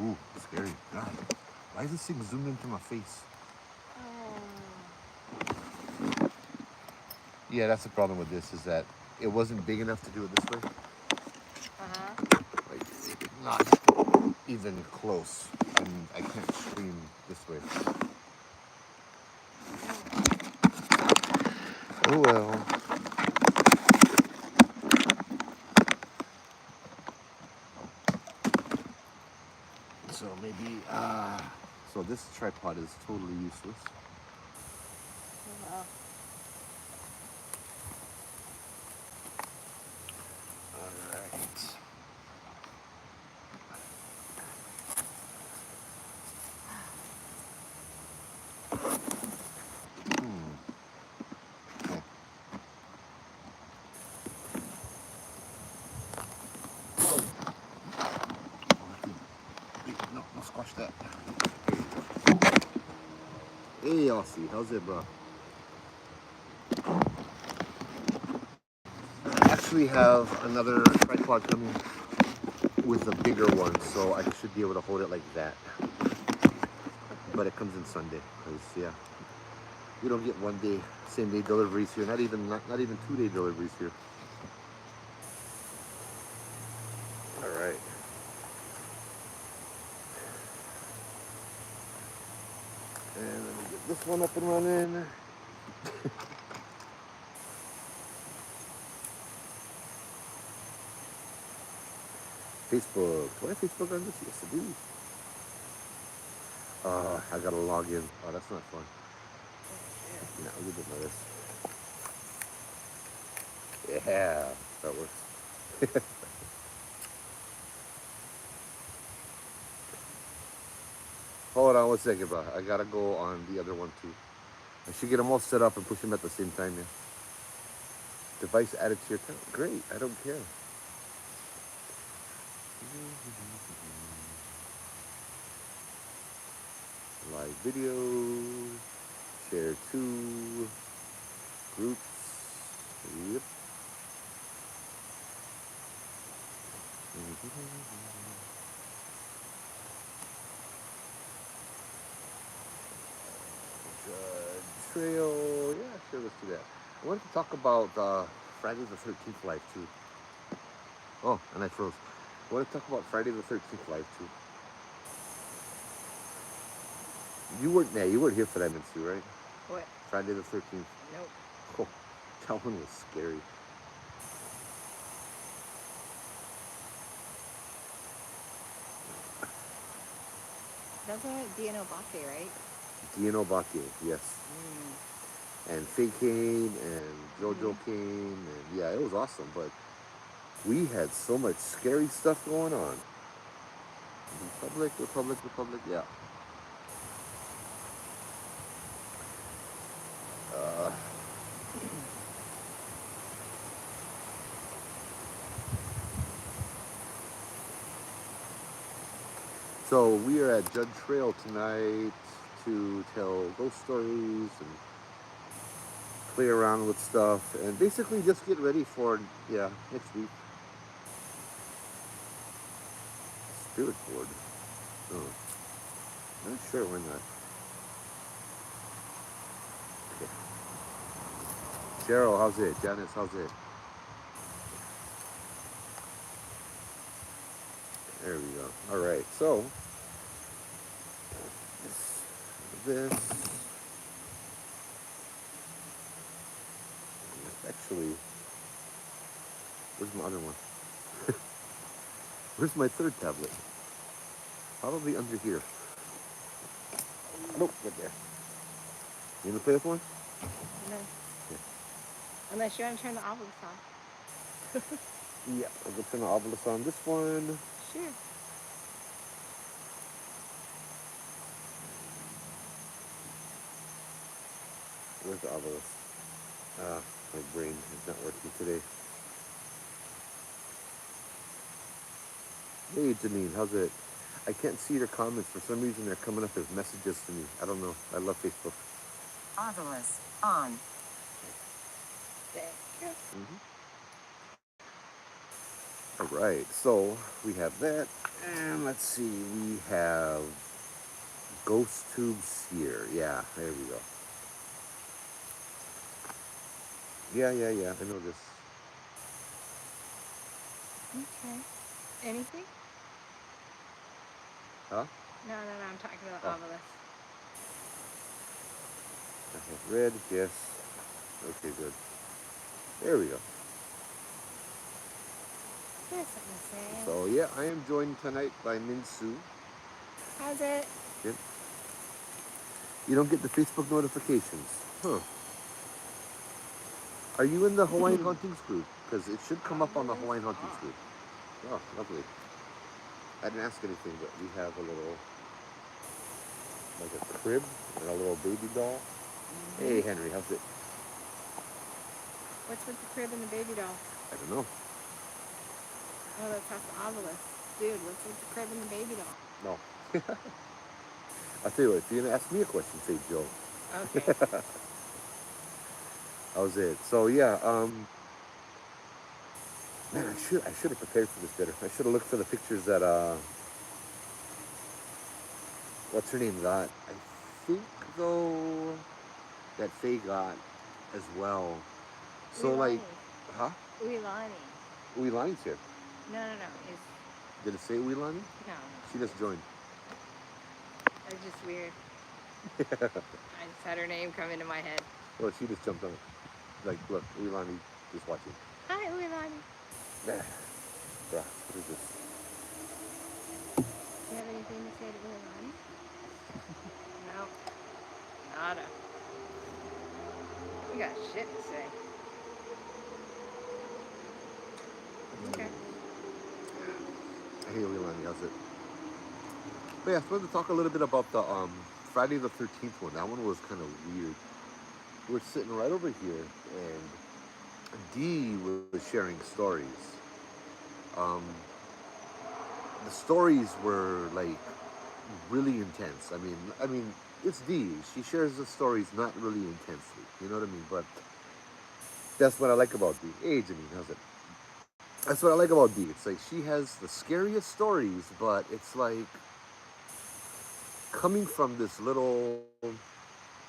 Ooh, scary. God, why is this thing zoomed into my face? Yeah, that's the problem with this is that it wasn't big enough to do it this way. Like, not even close. And I can't scream this way. Oh well. So maybe, so this tripod is totally useless. Wow. All right. Okay. Wait, no, no, squash that. Hey, Aussie, how's it, bro? I actually have another tripod coming with a bigger one, so I should be able to hold it like that. But it comes in Sunday, because yeah, we don't get 1 day, same day deliveries here. Not even 2 day deliveries here. All right. And let me get this one up and running. Facebook. Do I have Facebook on this? Yes, I do. I gotta log in. Oh, that's not fun. No, I'll leave it like this. Yeah, that works. Hold on 1 second, bro. I gotta go on the other one too. I should get them all set up and push them at the same time, yeah. Device added to your account. Great. I don't care. Live video. Share to groups. Yep. Judd Trail. Yeah, sure. Let's do that. I wanted to talk about Friday the 13th live too. Oh, and I froze. I want to talk about Friday the 13th live too. You weren't here for that, Mincy, right? What? Friday the 13th. Nope. Oh, that one was scary. That's what Dino Bake, right? Dino Bake, yes. And Faye came, and JoJo came, and yeah, it was awesome. But we had so much scary stuff going on. Republic, yeah. Uh, so we are at Judd Trail tonight to tell ghost stories and play around with stuff, and basically just get ready for next week. Spirit board. Oh, I'm not sure when that. Okay. Cheryl, how's it? Janice, how's it? There we go. All right. So this actually, where's my other one? Where's my third tablet? Probably under here. Nope, right there. You wanna play with one? No. Yeah. Unless you want to turn the obelisk on. Yeah. I'll go turn the obelisk on this one. Sure. Where's the obelisk? Ah, my brain is not working today. Hey Janine, how's it? I can't see your comments. For some reason, they're coming up as messages to me. I don't know. I love Facebook. Obelisk on. Thank you. Mm-hmm. All right, so we have that, and let's see, we have ghost tubes here. Yeah, there we go. Yeah. I know this. Okay. Anything? Huh? No, I'm talking about Oh, obelisk. I have red. Yes. Okay, good. There we go. There's something to say. So yeah, I am joined tonight by Minsu. How's it? Yep. You don't get the Facebook notifications, huh? Are you in the Hawaiian Hauntings group? Because it should come up on the Obelisk Hawaiian Hauntings on. group. Oh, lovely. I didn't ask anything, but we have a little, like a crib and a little baby doll. Hey, Henry, how's it? What's with the crib and the baby doll? I don't know. Oh, that's half the obelisk. Dude, what's with the crib and the baby doll? No. I'll tell you what, if you're gonna ask me a question, say Joe. Okay. How's it? So yeah, man, I should have prepared for this better. I should have looked for the pictures that what's her name got. I think though that Faye got as well. So like, Uilani. huh? Uilani. Uilani's here. No. It's, Did it say Uilani? no. She just joined. It's just weird. I just had her name come into my head. Well, she just jumped on it. Like, look, Uilani just watching. Hi, Uilani. Bruh, what is this? Do you have anything to say to Uilani? No. Nada. We got shit to say. Okay. Hey, Uilani, how's it? But yeah, I wanted to talk a little bit about the Friday the 13th one. That one was kind of weird. We're sitting right over here, and Dee was sharing stories. Um, the stories were like really intense. I mean, it's Dee. She shares the stories not really intensely. You know what I mean? But that's what I like about Dee. Hey, Janine, how's it? That's what I like about Dee. It's like she has the scariest stories, but it's like coming from this little,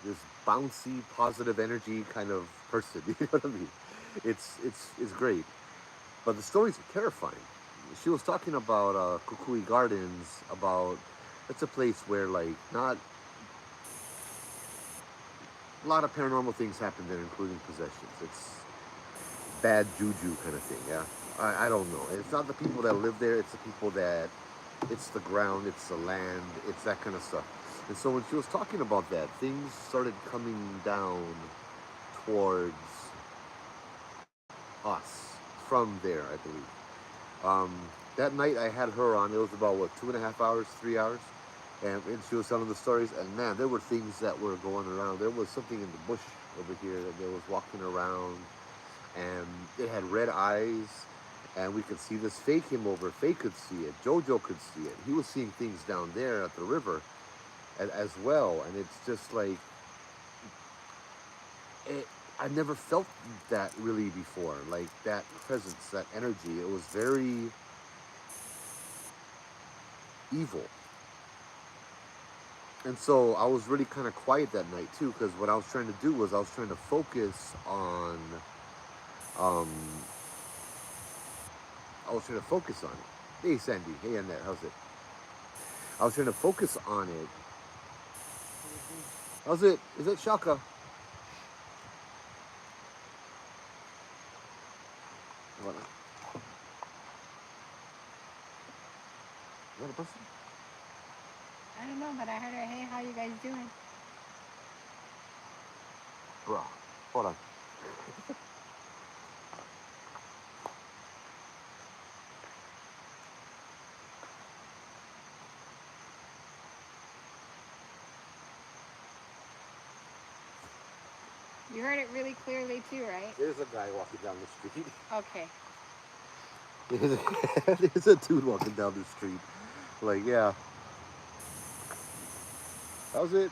this bouncy, positive energy kind of person. You know what I mean? It's great, but the stories are terrifying. She was talking about Kukui Gardens. About it's a place where like not a lot of paranormal things happen there, including possessions. It's bad juju kind of thing. Yeah, I don't know. It's not the people that live there. It's the people that it's the ground, it's the land, it's that kind of stuff. And so when she was talking about that, things started coming down towards us from there, I believe. Um, that night I had her on. It was about what 2.5 hours, 3 hours, and she was telling the stories. And man, there were things that were going around. There was something in the bush over here that there was walking around, and it had red eyes. And we could see this. Faye came over. Faye could see it. Jojo could see it. He was seeing things down there at the river as well. And it's just like I never felt that really before. Like that presence, that energy. It was very evil. And so I was really kind of quiet that night too, because what I was trying to do was I was trying to focus on, um, I was trying to focus on it. Hey Sandy, hey Annette, how's it? I was trying to focus on it. How's it? Is it Shaka? What? Is that a person? I don't know, but I heard her, hey, how you guys doing? Bruh, hold on. You heard it really clearly too, right? There's a guy walking down the street. Okay. There's a dude walking down the street. Like, yeah. How's it?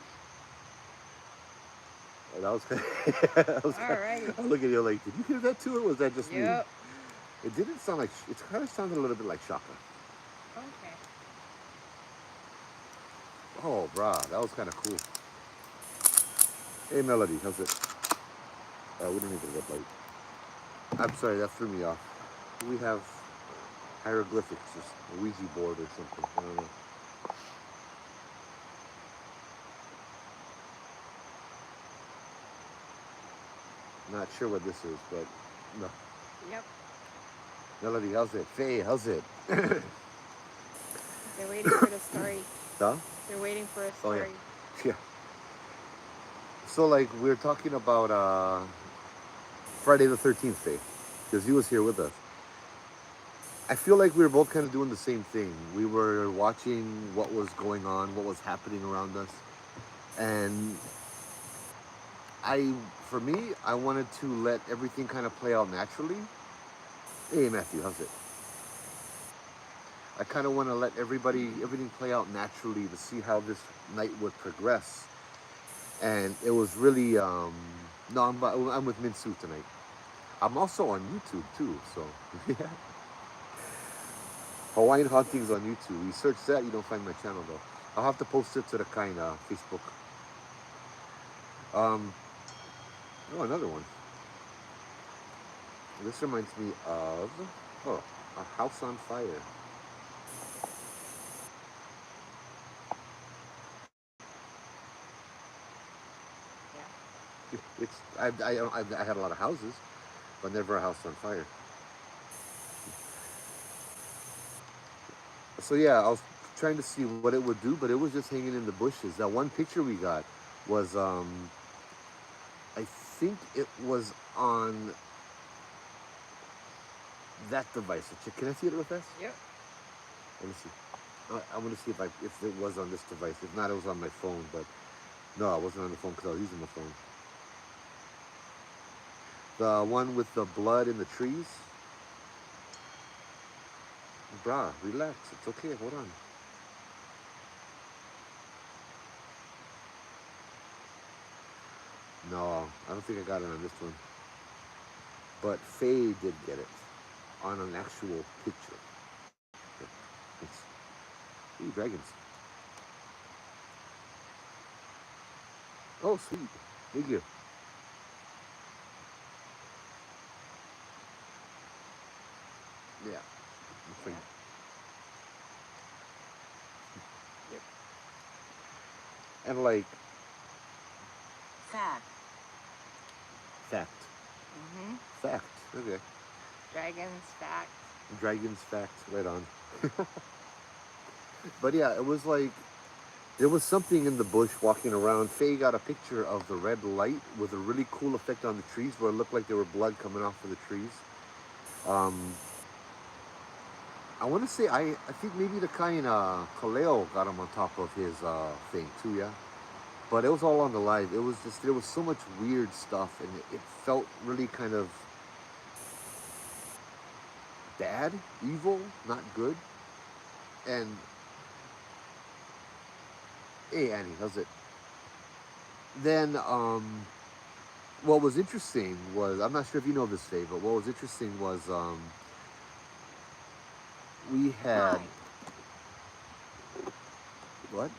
And I was, I was, Alrighty. I look at you like, did you hear that too, or was that just me? Yep. It didn't sound like, it kind of sounded a little bit like Shaka. Okay. Oh, brah, that was kind of cool. Hey, Melody, how's it? We don't need a red light. I'm sorry, that threw me off. We have hieroglyphics, just a Ouija board or something. I don't know. Not sure what this is, but no. Yep. Melody, how's it? Faye, how's it? They're waiting for the story. Huh? They're waiting for a Oh, yeah. story. Yeah. So, like, we were talking about Friday the 13th, Faye, because he was here with us. I feel like we were both kind of doing the same thing. We were watching what was going on, what was happening around us. And for me, I wanted to let everything kind of play out naturally. Hey, Matthew, how's it? I kind of want to let everything play out naturally to see how this night would progress. And it was really, no, I'm with Minsu tonight. I'm also on YouTube too, so yeah. Hawaiian Hauntings on YouTube. You search that, you don't find my channel though. I'll have to post it to the kind Facebook. Um, oh, another one. This reminds me of, oh, a house on fire. Yeah. I had a lot of houses, but never a house on fire. So yeah, I was trying to see what it would do, but it was just hanging in the bushes. That one picture we got was, I think it was on that device. Can I see it real fast? Yep. Let me see. I want to see if it was on this device. If not, it was on my phone. But no, I wasn't on the phone because I was using my phone. The one with the blood in the trees. Brah, relax. It's okay. Hold on. No, I don't think I got it on this one. But Faye did get it on an actual picture. Yeah, it's, ooh, dragons. Oh, sweet. Thank you. Yeah. Yeah. Yep. And like, Fact. fact. Mhm. Fact. Okay. Dragons, fact. Dragons fact. Right on. But yeah, it was like, there was something in the bush walking around. Faye got a picture of the red light with a really cool effect on the trees where it looked like there were blood coming off of the trees. Um, I want to say, I think maybe the kind Kaleo got him on top of his thing too, yeah. But it was all on the live. It was just, there was so much weird stuff and it felt really kind of bad, evil, not good. And hey, Annie, how's it? Then, what was interesting was, I'm not sure if you know this, Faye, but what was interesting was we had, Hide. what?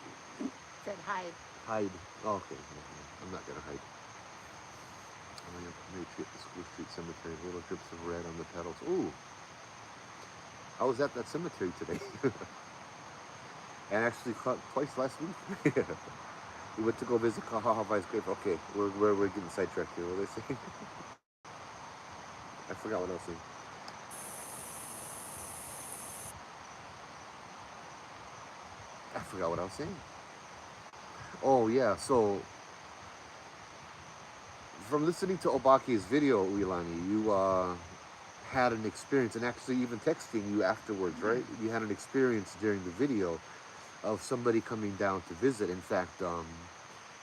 Said hide. Hide. Oh, okay. I'm not going to hide. I'm going to treat the School Street Cemetery. Little drips of red on the petals. Ooh. I was at that cemetery today. And actually twice last week. We went to go visit Kahahavai's grave. Okay, we're getting sidetracked here. What are they saying? I forgot what I was saying. I forgot what I was saying. Oh yeah, so from listening to Obake's video, Uilani, you had an experience, and actually even texting you afterwards, right? You had an experience during the video of somebody coming down to visit. In fact,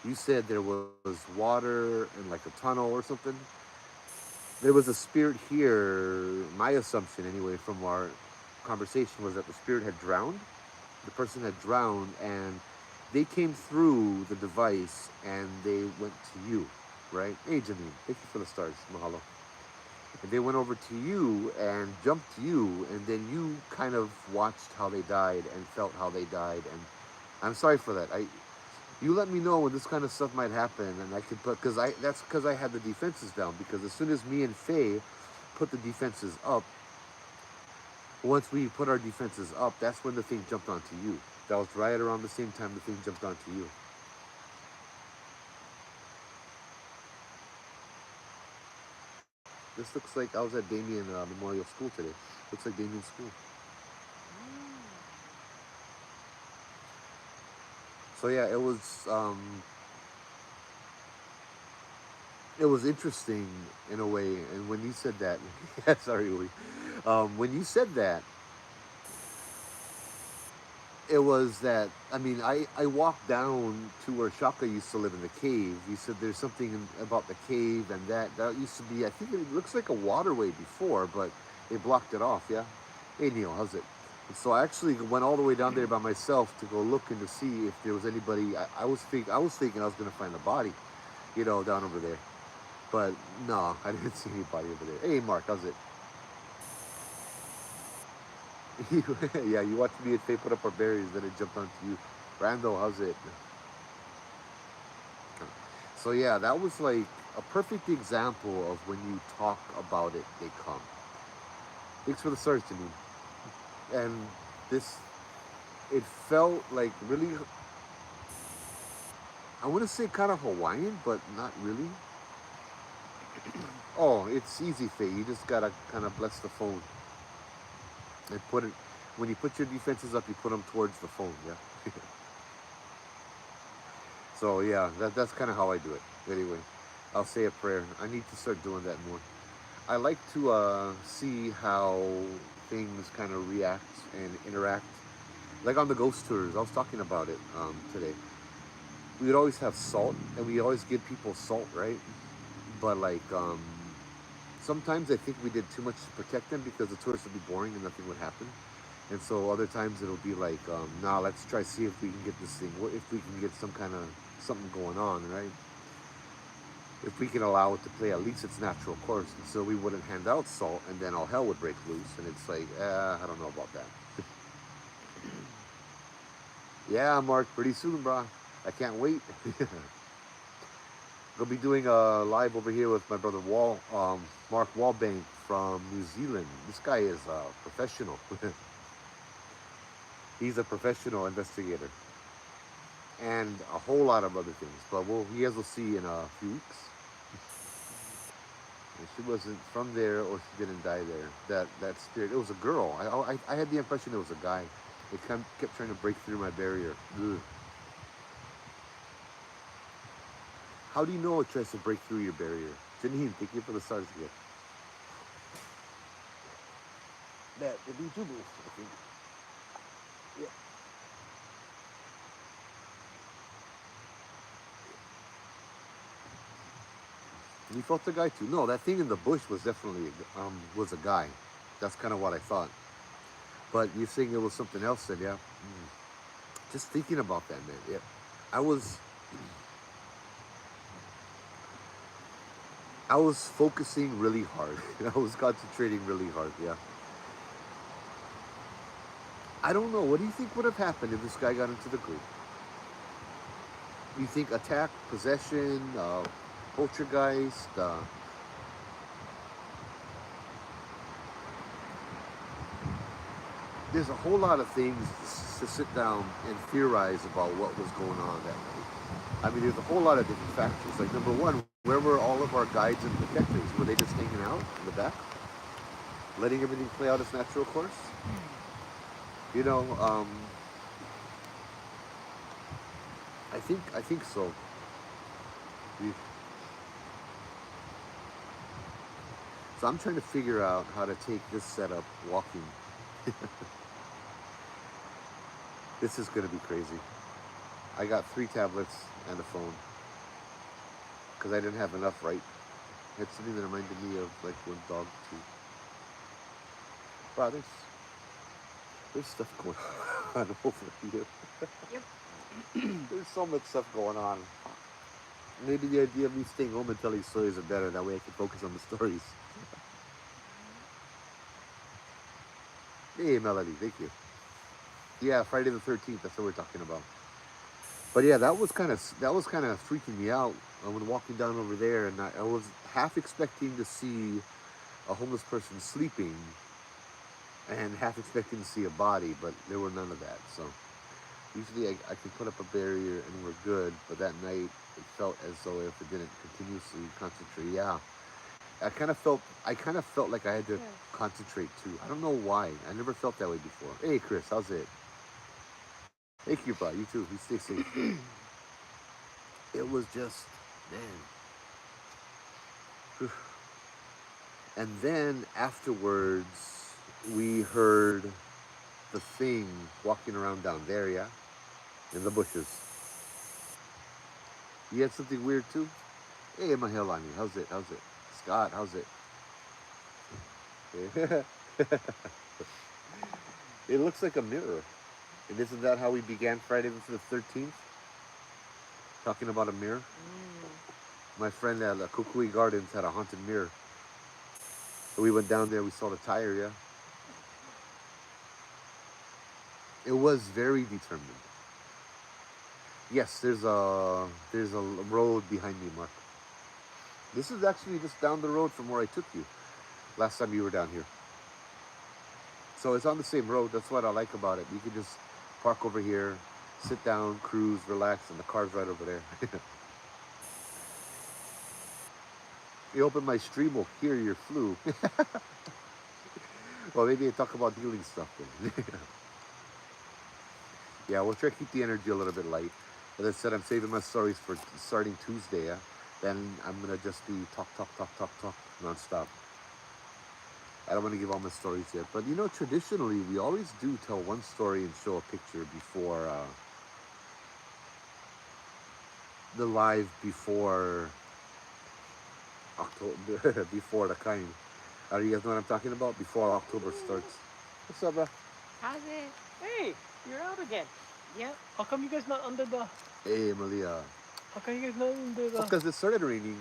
you said there was water in like a tunnel or something. There was a spirit here. My assumption, anyway, from our conversation was that the spirit had drowned. The person had drowned, and they came through the device and they went to you, right? Hey, Janine, thank you for the stars. Mahalo. And they went over to you and jumped you, and then you kind of watched how they died and felt how they died. And I'm sorry for that. You let me know when this kind of stuff might happen, and I could put that's because I had the defenses down. Because as soon as me and Faye put the defenses up, once we put our defenses up, that's when the thing jumped onto you. That was right around the same time the thing jumped onto you. This looks like I was at Damien Memorial School today. Looks like Damien School. So yeah, it was interesting in a way. And when you said that, yeah, sorry, Uli. When you said that, it was that I mean I walked down to where Shaka used to live in the cave. You said there's something about the cave, and that used to be, I think it looks like a waterway before, but they blocked it off. Yeah. Hey Neil, how's it? And so I actually went all the way down there by myself to go look and to see if there was anybody. I was thinking I was gonna find a body, down over there, but no, I didn't see anybody over there. Hey Mark, how's it? Yeah, you watched me and Faye put up our berries, then it jumped onto you. Rando, how's it? So yeah, that was like a perfect example of when you talk about it, they come. Thanks for the stars, Janine. And this, it felt like really, I want to say kind of Hawaiian, but not really. Oh, it's easy, Faye. You just gotta kind of bless the phone and put it. When you put your defenses up, you put them towards the phone. Yeah. So yeah, that's kind of how I do it. Anyway, I'll say a prayer. I need to start doing that more. I like to see how things kind of react and interact. Like on the ghost tours, I was talking about it today. We would always have salt, and we always give people salt, right? But like sometimes I think we did too much to protect them because the tours would be boring and nothing would happen. And so other times it'll be like, nah, let's try see if we can get this thing. If we can get some kind of something going on, right? If we can allow it to play at least its natural course. And so we wouldn't hand out salt, and then all hell would break loose. And it's like, I don't know about that. Yeah, Mark, pretty soon, bro. I can't wait. Gonna be doing a live over here with my brother Mark Wallbank from New Zealand. This guy is a professional. He's a professional investigator, and a whole lot of other things. But you guys will see in a few weeks. And she wasn't from there, or she didn't die there. That spirit. It was a girl. I had the impression it was a guy. It kept trying to break through my barrier. Ugh. How do you know it tries to break through your barrier? Janine, thank you for the stars again. That it'd be Jubu, I think. Yeah. You felt the guy too? No, that thing in the bush was definitely was a guy. That's kind of what I thought. But you're saying it was something else, then, yeah. Just thinking about that, man. Yeah, I was, I was focusing really hard. I was concentrating really hard. Yeah. I don't know. What do you think would have happened if this guy got into the group? You think attack, possession, poltergeist? There's a whole lot of things to sit down and theorize about what was going on that night. I mean, there's a whole lot of different factors. Like number one, where were all of our guides and protectors? Were they just hanging out in the back, letting everything play out its natural course? You know, I think so. So I'm trying to figure out how to take this setup walking. This is gonna be crazy. I got 3 tablets and a phone because I didn't have enough, right? It's something that reminded me of like one dog too. Wow, there's stuff going on over here. Yep. There's so much stuff going on. Maybe the idea of me staying home until these stories are better. That way I can focus on the stories. Hey, Melody, thank you. Yeah, Friday the 13th. That's what we're talking about. But yeah, that was kind of freaking me out. I was walking down over there, and I was half expecting to see a homeless person sleeping, and half expecting to see a body, but there were none of that. So usually I can put up a barrier and we're good. But that night it felt as though if it didn't continuously concentrate, yeah, I kind of felt like I had to Yeah. concentrate too. I don't know why. I never felt that way before. Hey, Chris, how's it? Thank you, bro. You too. You stay safe. It was just, man. And then afterwards, we heard the thing walking around down there, yeah, in the bushes. You had something weird too? Hey, Mahilani, how's it? How's it? Scott, how's it? It looks like a mirror. And isn't that how we began Friday the 13th? Talking about a mirror? Mm. My friend at Kukui Gardens had a haunted mirror. We went down there, we saw the tire, yeah. It was very determined. Yes, there's a road behind me, Mark. This is actually just down the road from where I took you last time you were down here. So it's on the same road. That's what I like about it. You can just park over here, sit down, cruise, relax, and the car's right over there. You open my stream, will hear your flu. Well, maybe I talk about healing stuff then. Yeah, we'll try to keep the energy a little bit light. As I said, I'm saving my stories for starting Tuesday. Yeah? Then I'm gonna just be talk nonstop. I don't want to give all my stories yet, but traditionally we always do tell one story and show a picture before the live before October, before the kind. You guys know what I'm talking about? Before October starts. What's up, bro? How's it? Hey, you're out again. Yep. How come you guys not under the? Hey, Malia. How come you guys not under the? Because it started raining,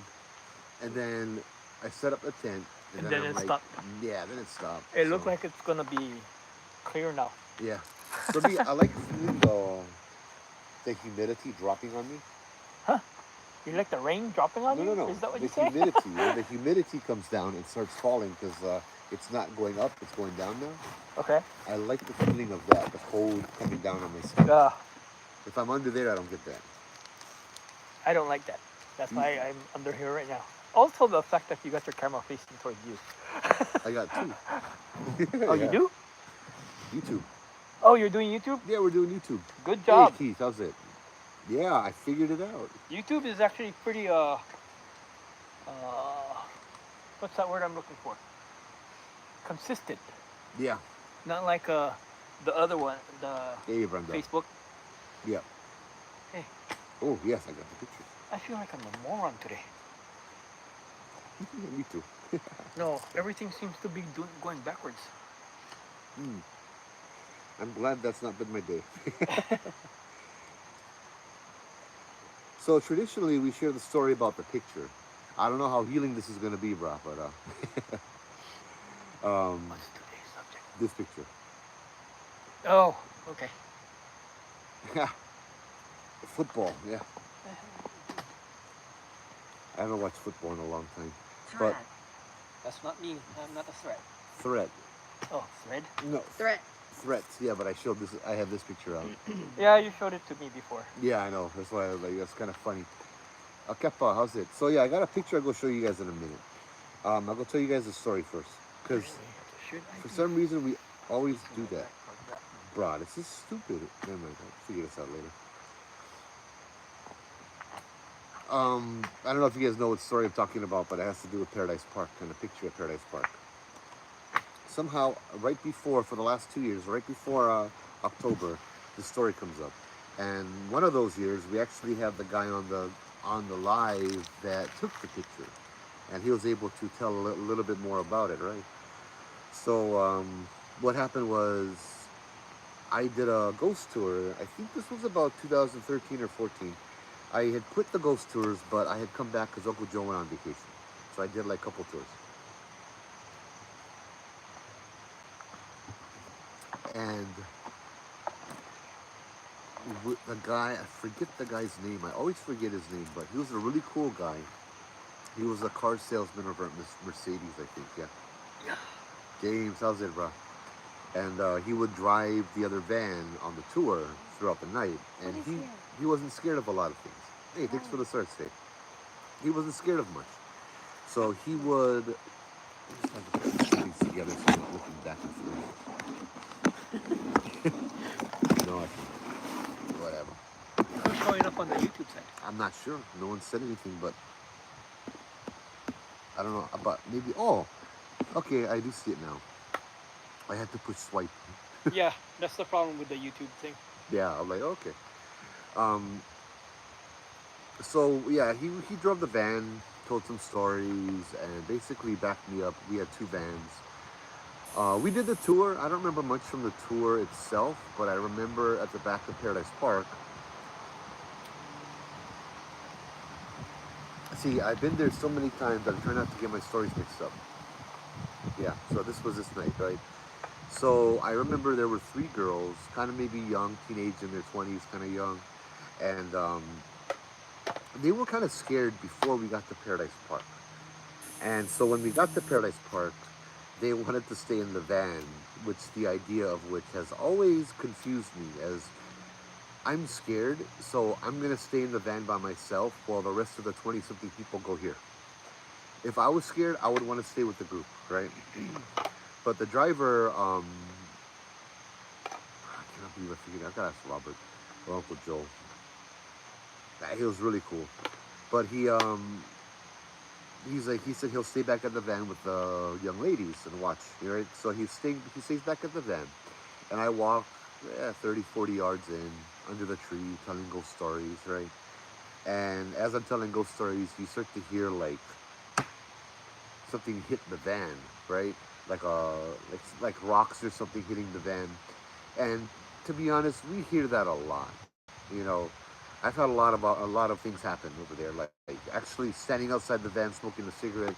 and then I set up a tent, and And then then I'm it like, stopped. yeah, then it stopped. It So looks like it's gonna be clear now. yeah. For me, I like feeling the humidity dropping on me. Huh? You like the rain dropping on No, you? no, no. Is that what The you say? humidity. When the humidity comes down and starts falling because it's not going up, it's going down now. Okay. I like the feeling of that, the cold coming down on my skin. If I'm under there, I don't get that. I don't like that. That's You- why I'm under here right now. Also, the fact that you got your camera facing towards you. I got two. Oh, you Yeah. do? YouTube. Oh, you're doing YouTube? Yeah, we're doing YouTube. Good Hey, job. Keith, how's it? Yeah, I figured it out. YouTube is actually pretty what's that word I'm looking for? Consistent. Yeah. Not like the other one, the Hey, Brenda. Facebook. Yeah. Hey, Oh, yes, I got the picture. I feel like I'm a moron today. Me too. No, everything seems to be going backwards. Hmm. I'm glad that's not been my day. So traditionally, we share the story about the picture. I don't know how healing this is going to be, brah, but What's today's subject? this picture. Oh, okay. Football, yeah. I haven't watched football in a long time. Threat. That's not me. I'm not a threat. Threat. Oh, thread? No. Threat. Threats, yeah, but I showed this. I have this picture out. Yeah, you showed it to me before. Yeah, I know. That's why I was like, that's kind of funny. Kepa, how's it? So yeah, I got a picture. I'll go show you guys in a minute. I'll go tell you guys the story first, because Should I for be some reason we always do that. like that? Bruh, this is stupid. Never mind. I'll figure this out later. I don't know if you guys know what story I'm talking about, but it has to do with Paradise Park and the picture of Paradise Park. Somehow, right before, for the last 2 years, right before October, the story comes up. And one of those years, we actually have the guy on the live that took the picture, and he was able to tell a little bit more about it, right? So what happened was I did a ghost tour. I think this was about 2013 or 14. I had quit the ghost tours, but I had come back because Uncle Joe went on vacation. So I did like a couple tours. And the guy, I forget the guy's name. I always forget his name, but he was a really cool guy. He was a car salesman over at Mercedes, I think. Yeah. Yeah. James, how's it, bro? And he would drive the other van on the tour throughout the night, and What is he wasn't scared of a lot of things. Hey, thanks for the search, Dave. He wasn't scared of much, so he would. Let's have to put these together so I'm not looking back and forth. No, I can't. Whatever. Who's showing up on the YouTube side? I'm not sure. No one said anything, but I don't know. But maybe. Oh, okay. I do see it now. I had to push swipe. Yeah, that's the problem with the YouTube thing. Yeah, I'm like, okay. Um, so yeah, he drove the van, told some stories, and basically backed me up. We had two vans. We did the tour. I don't remember much from the tour itself, but I remember at the back of Paradise Park. See, I've been there so many times that I try not to get my stories mixed up. Yeah, so this was this night, right? So I remember there were three girls, kind of maybe young, teenage in their 20s, kind of young, and they were kind of scared before we got to Paradise Park. And so when we got to Paradise Park, they wanted to stay in the van, which the idea of which has always confused me as I'm scared, so I'm gonna stay in the van by myself while the rest of the 20-something people go here. If I was scared, I would want to stay with the group, right? But the driver, I cannot believe I figured out. I gotta ask Robert or Uncle Joe. He was really cool. But he's like, he said he'll stay back at the van with the young ladies and watch, right? So he stays back at the van. And I walk 30, 40 yards in, under the tree, telling ghost stories, right? And as I'm telling ghost stories, you start to hear like something hit the van, right? Like rocks or something hitting the van. And to be honest, we hear that a lot. You know, I've had a lot of things happen over there. Like actually standing outside the van smoking a cigarette,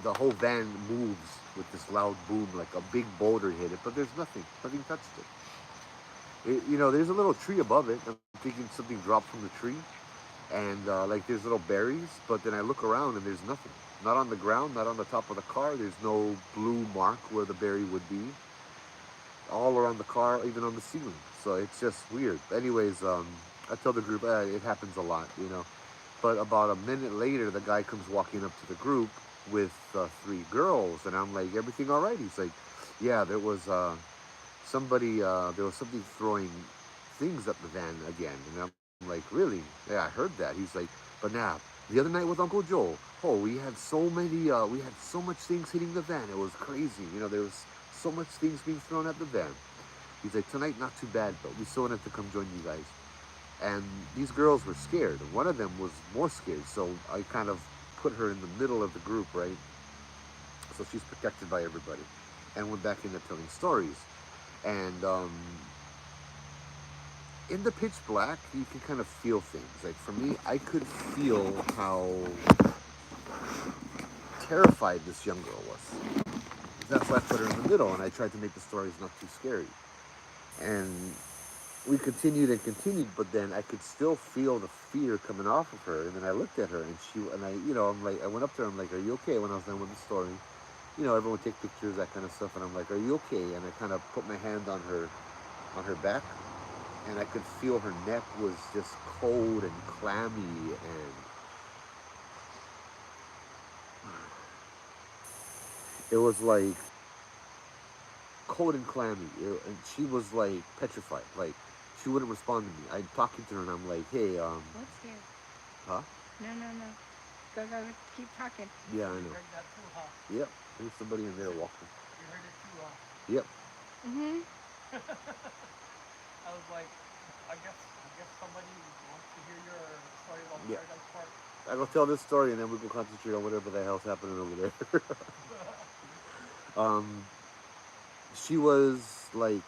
the whole van moves with this loud boom, like a big boulder hit it, but there's nothing touched it. You know, there's a little tree above it. I'm thinking something dropped from the tree, and like there's little berries, but then I look around and there's nothing. Not on the ground, not on the top of the car. There's no blue mark where the berry would be. All around the car, even on the ceiling. So it's just weird. Anyways, I tell the group, it happens a lot, you know. But about a minute later, the guy comes walking up to the group with three girls, and I'm like, everything all right? He's like, yeah, there was something throwing things at the van again. And I'm like, really? Yeah, I heard that. He's like, but now, the other night with Uncle Joel, we had so much things hitting the van. It was crazy. You know, there was so much things being thrown at the van. He's like, tonight, not too bad, but we still wanted to come join you guys. And these girls were scared. One of them was more scared, so I kind of put her in the middle of the group, right? So she's protected by everybody. And went back into telling stories. And in the pitch black, you can kind of feel things. Like for me, I could feel how terrified this young girl was. That's why I put her in the middle, and I tried to make the stories not too scary. And we continued and continued, but then I could still feel the fear coming off of her. And then I looked at her, and I'm like, I went up to her, I'm like, are you okay? When I was done with the story, you know, everyone would take pictures, that kind of stuff, and I'm like, are you okay? And I kind of put my hand on her back, and I could feel her neck was just cold and clammy, and it was like cold and clammy, and she was like petrified, like she wouldn't respond to me. I'm talking to her, and I'm like, hey, What's here? huh? No. Go, keep talking. Yeah, I You know. heard that too, huh? Yep, there's somebody in there walking. You heard it too, huh? Yep. Mm-hmm. I was like, I guess somebody wants to hear your story about Yeah. Paradise Park. I go tell this story, and then we go concentrate on whatever the hell's happening over there. She was like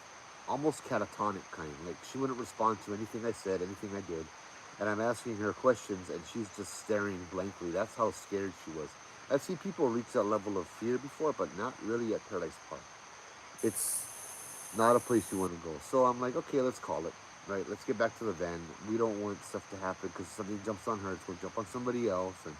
almost catatonic kind. Like she wouldn't respond to anything I said, anything I did. And I'm asking her questions, and she's just staring blankly. That's how scared she was. I've seen people reach that level of fear before, but not really at Paradise Park. It's Not a place you want to go. So I'm like, okay, let's call it. Right, let's get back to the van. We don't want stuff to happen because something jumps on her, it's going to jump on somebody else. And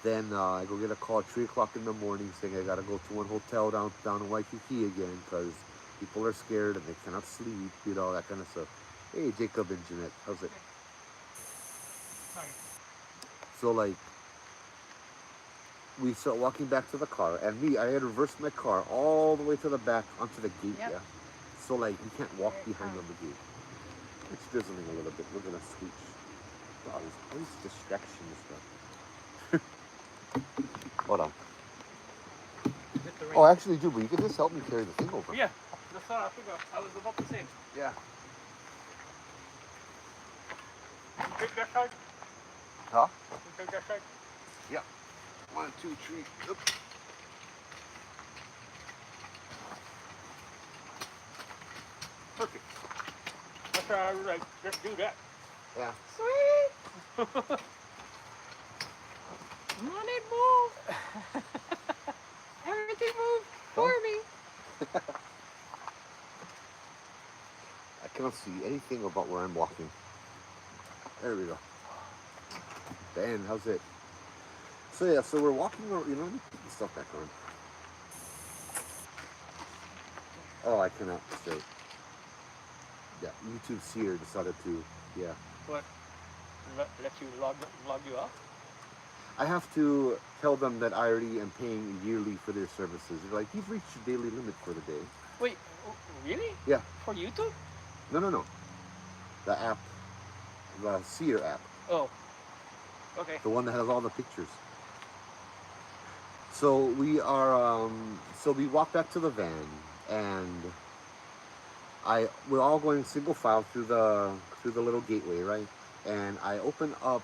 then I go get a call at 3 o'clock in the morning saying I got to go to one hotel down in Waikiki again because people are scared and they cannot sleep, you know, that kind of stuff. Hey, Jacob and Jeanette, how's it? Nice. So, like, we start walking back to the car, and I had reversed my car all the way to the back onto the gate, Yep. yeah? So, like, you can't walk Here it behind on comes. the gate. It's drizzling a little bit. We're going to scooch. Wow, there's all these distractions, bro. Hold on. Hit the ring. Oh, actually, dude, but you can just help me carry the thing over. Yeah, that's what I figured. I was about to say. Yeah. You take that side? Huh? You take that side? Yeah. 1, 2, 3. Oop. Perfect. That's why I was like, just do that. Yeah. Sweet. Come on in, move. Everything moved for me. I cannot see anything about where I'm walking. There we go. Dan, how's it? So yeah, so we're walking around, you know, let me put the stuff back on. Oh, I cannot say. Yeah, YouTube Seer decided to, yeah. What? Let you log you off? I have to tell them that I already am paying yearly for their services. They're like, you've reached your daily limit for the day. Wait, really? Yeah. For YouTube? No. The app, the Seer app. Oh. Okay. The one that has all the pictures. So we are, so we walk back to the van, and we're all going single file through the little gateway, right? And I open up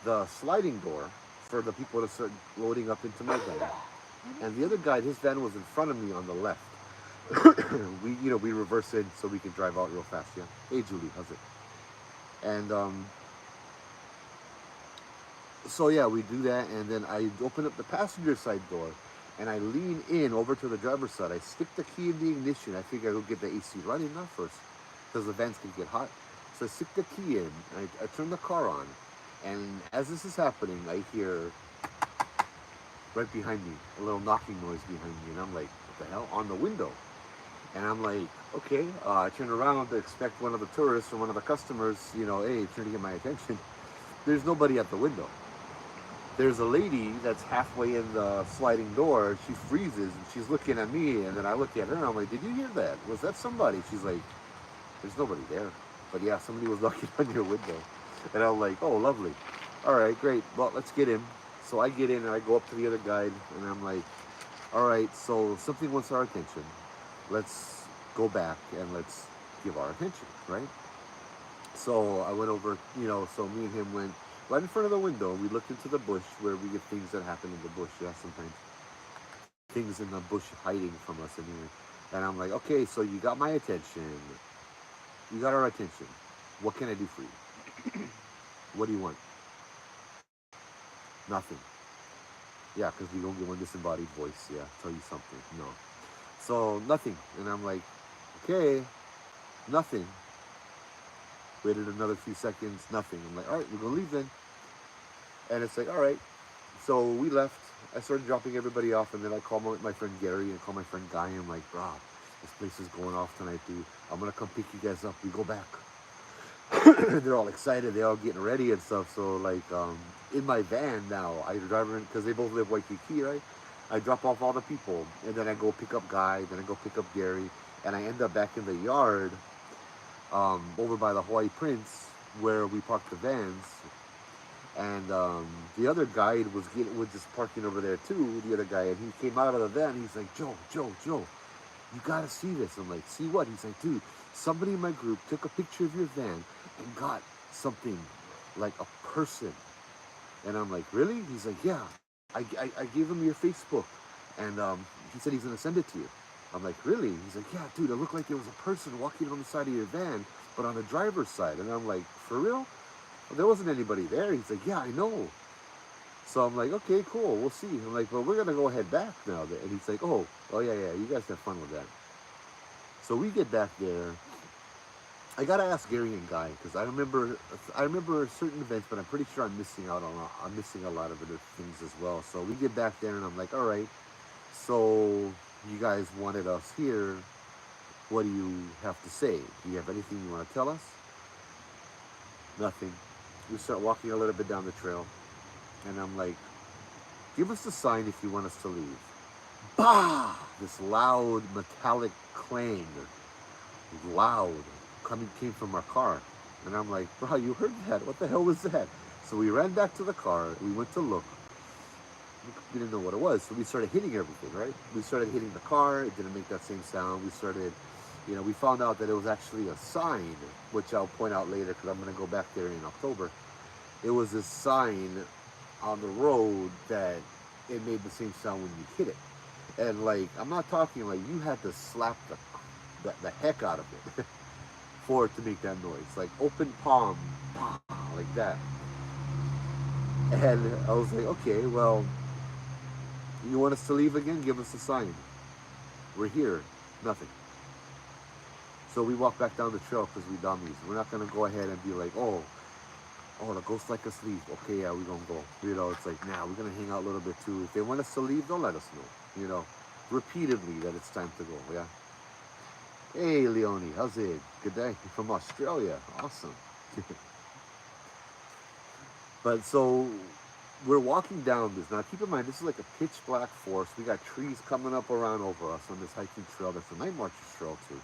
the sliding door for the people to start loading up into my van. And the other guy, his van was in front of me on the left. we reverse it so we can drive out real fast, yeah? Hey, Julie, how's it? And, so yeah, we do that, and then I open up the passenger side door, and I lean in over to the driver's side. I stick the key in the ignition. I figure I'll get the AC running now first, because the van's can get hot. So I stick the key in, I turn the car on, and as this is happening, I hear right behind me, a little knocking noise behind me, and I'm like, what the hell? On the window. And I'm like, okay, I turn around to expect one of the tourists or one of the customers, you know, hey, trying to get my attention. There's nobody at the window. There's a lady that's halfway in the sliding door. She freezes and she's looking at me, and then I look at her and I'm like, did you hear that? Was that somebody? She's like, there's nobody there. But yeah, somebody was knocking on your window. And I'm like, oh, lovely. All right, great. Well, let's get in. So I get in and I go up to the other guide, and I'm like, all right, so something wants our attention. Let's go back and let's give our attention, right? So I went over, you know, so me and him went right in front of the window. We looked into the bush where we get things that happen in the bush, yeah, sometimes. Things in the bush hiding from us anyway. And I'm like, okay, so you got my attention. You got our attention. What can I do for you? What do you want? Nothing. Yeah, because we don't get one disembodied voice, yeah, tell you something. No. So, nothing. And I'm like, okay, nothing. Waited another few seconds, nothing. I'm like, all right, we're going to leave then. And it's like, all right. So we left. I started dropping everybody off, and then I call my friend Gary and call my friend Guy. And I'm like, bro, this place is going off tonight, dude. I'm going to come pick you guys up. We go back. They're all excited. They're all getting ready and stuff. So, like, in my van now, I drive in, because they both live Waikiki, right? I drop off all the people, and then I go pick up Guy, then I go pick up Gary, and I end up back in the yard over by the Hawaii Prince where we parked the vans. And the other guide was just parking over there too, the other guy, and he came out of the van. He's like, Joe, you gotta see this. I'm like, see what? He's like, dude, somebody in my group took a picture of your van and got something like a person. And I'm like, really? He's like, yeah. I gave him your Facebook, and he said he's gonna send it to you. I'm like, really? He's like, yeah, dude, it looked like there was a person walking on the side of your van, but on the driver's side. And I'm like, for real? Well, there wasn't anybody there. He's like, yeah, I know. So I'm like, okay, cool, we'll see. I'm like, well, we're gonna go head back now. And he's like, oh yeah, you guys have fun with that. So we get back there. I gotta ask Gary and Guy because I remember certain events, but I'm pretty sure I'm missing out on I'm missing a lot of other things as well. So we get back there and I'm like, all right, so you guys wanted us here. What do you have to say? Do you have anything you want to tell us? Nothing. We start walking a little bit down the trail, and I'm like, give us a sign if you want us to leave. Bah! This loud metallic clang, loud, came from our car. And I'm like, bro, you heard that? What the hell was that? So we ran back to the car. We went to look. We didn't know what it was. So we started hitting everything, right? We started hitting the car. It didn't make that same sound. We started, we found out that it was actually a sign, which I'll point out later because I'm going to go back there in October. It was a sign on the road that it made the same sound when you hit it. And like, I'm not talking like you had to slap the heck out of it for it to make that noise. Like open palm, like that. And I was like, okay, well, you want us to leave again? Give us a sign. We're here. Nothing. So we walk back down the trail because we dummies. We're not going to go ahead and be like, oh, the ghosts like us leave. Okay, yeah, we're going to go. It's like, nah, we're going to hang out a little bit too. If they want us to leave, they'll let us know, repeatedly that it's time to go, yeah? Hey, Leonie, how's it? Good day. You're from Australia. Awesome. But so we're walking down this. Now, keep in mind, this is like a pitch black forest. We got trees coming up around over us on this hiking trail. That's a night marcher's trail, too.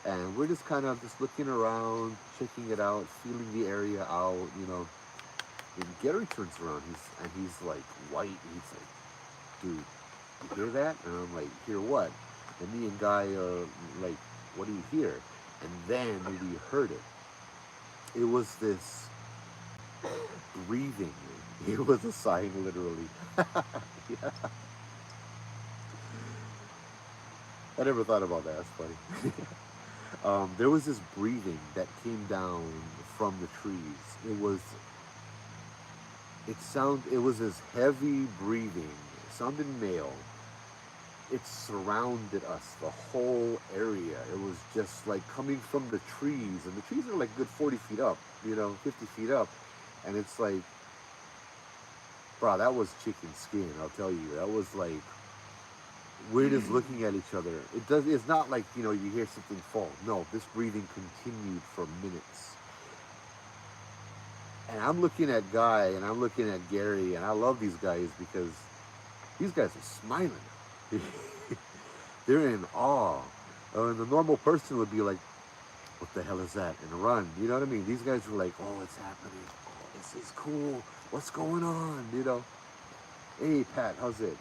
And we're just kind of just looking around, checking it out, feeling the area out, And Gary turns around, he's like white. He's like, dude, you hear that? And I'm like, hear what? And me and Guy are like, what do you hear? And then we heard it. It was this breathing. It was a sign, literally. Yeah. I never thought about that. That's funny. There was this breathing that came down from the trees. It was this heavy breathing. It sounded male. It surrounded us, the whole area. It was just like coming from the trees. And the trees are like good 40 feet up, 50 feet up. And it's like, bro, that was chicken skin, I'll tell you. That was like, we're just looking at each other. It's not like, you hear something fall. No, this breathing continued for minutes. And I'm looking at Guy and I'm looking at Gary, and I love these guys because these guys are smiling. They're in awe. And the normal person would be like, what the hell is that? And run. You know what I mean? These guys were like, oh, it's happening. Oh, this is cool. What's going on? Hey, Pat, how's it?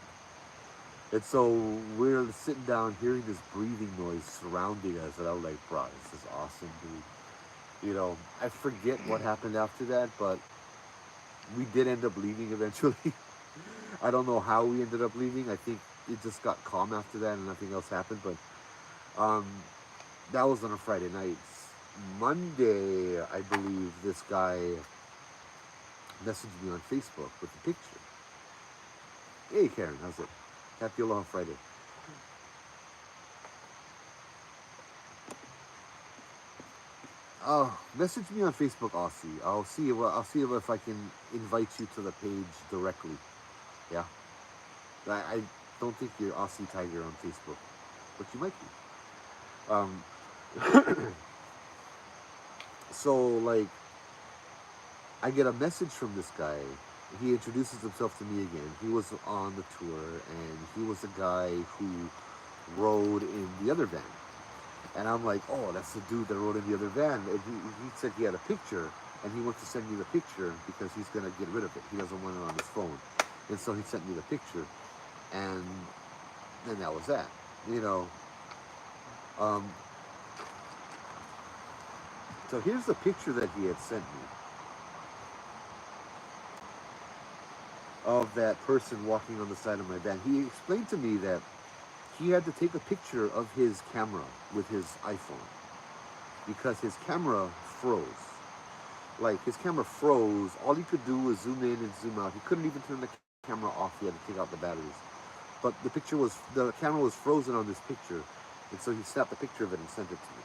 And so we're sitting down hearing this breathing noise surrounding us. And I was like, bro, this is awesome, dude. I forget what happened after that, but we did end up leaving eventually. I don't know how we ended up leaving. I think it just got calm after that and nothing else happened. But that was on a Friday night. Monday, I believe, this guy messaged me on Facebook with a picture. Hey, Karen, how's it? Happy Aloha Friday. Message me on Facebook, Aussie. I'll see if I can invite you to the page directly. Yeah. I don't think you're Aussie Tiger on Facebook, but you might be. So like, I get a message from this guy. He introduces himself to me again. He was on the tour, and he was the guy who rode in the other van. And I'm like, oh, that's the dude that rode in the other van. And he said he had a picture, and he wants to send me the picture because he's going to get rid of it. He doesn't want it on his phone. And so he sent me the picture. And that was that. So here's the picture that he had sent me of that person walking on the side of my van. He explained to me that he had to take a picture of his camera with his iPhone because his camera froze. Like, his camera froze. All he could do was zoom in and zoom out. He couldn't even turn the camera off. He had to take out the batteries. But the camera was frozen on this picture. And so he snapped a picture of it and sent it to me.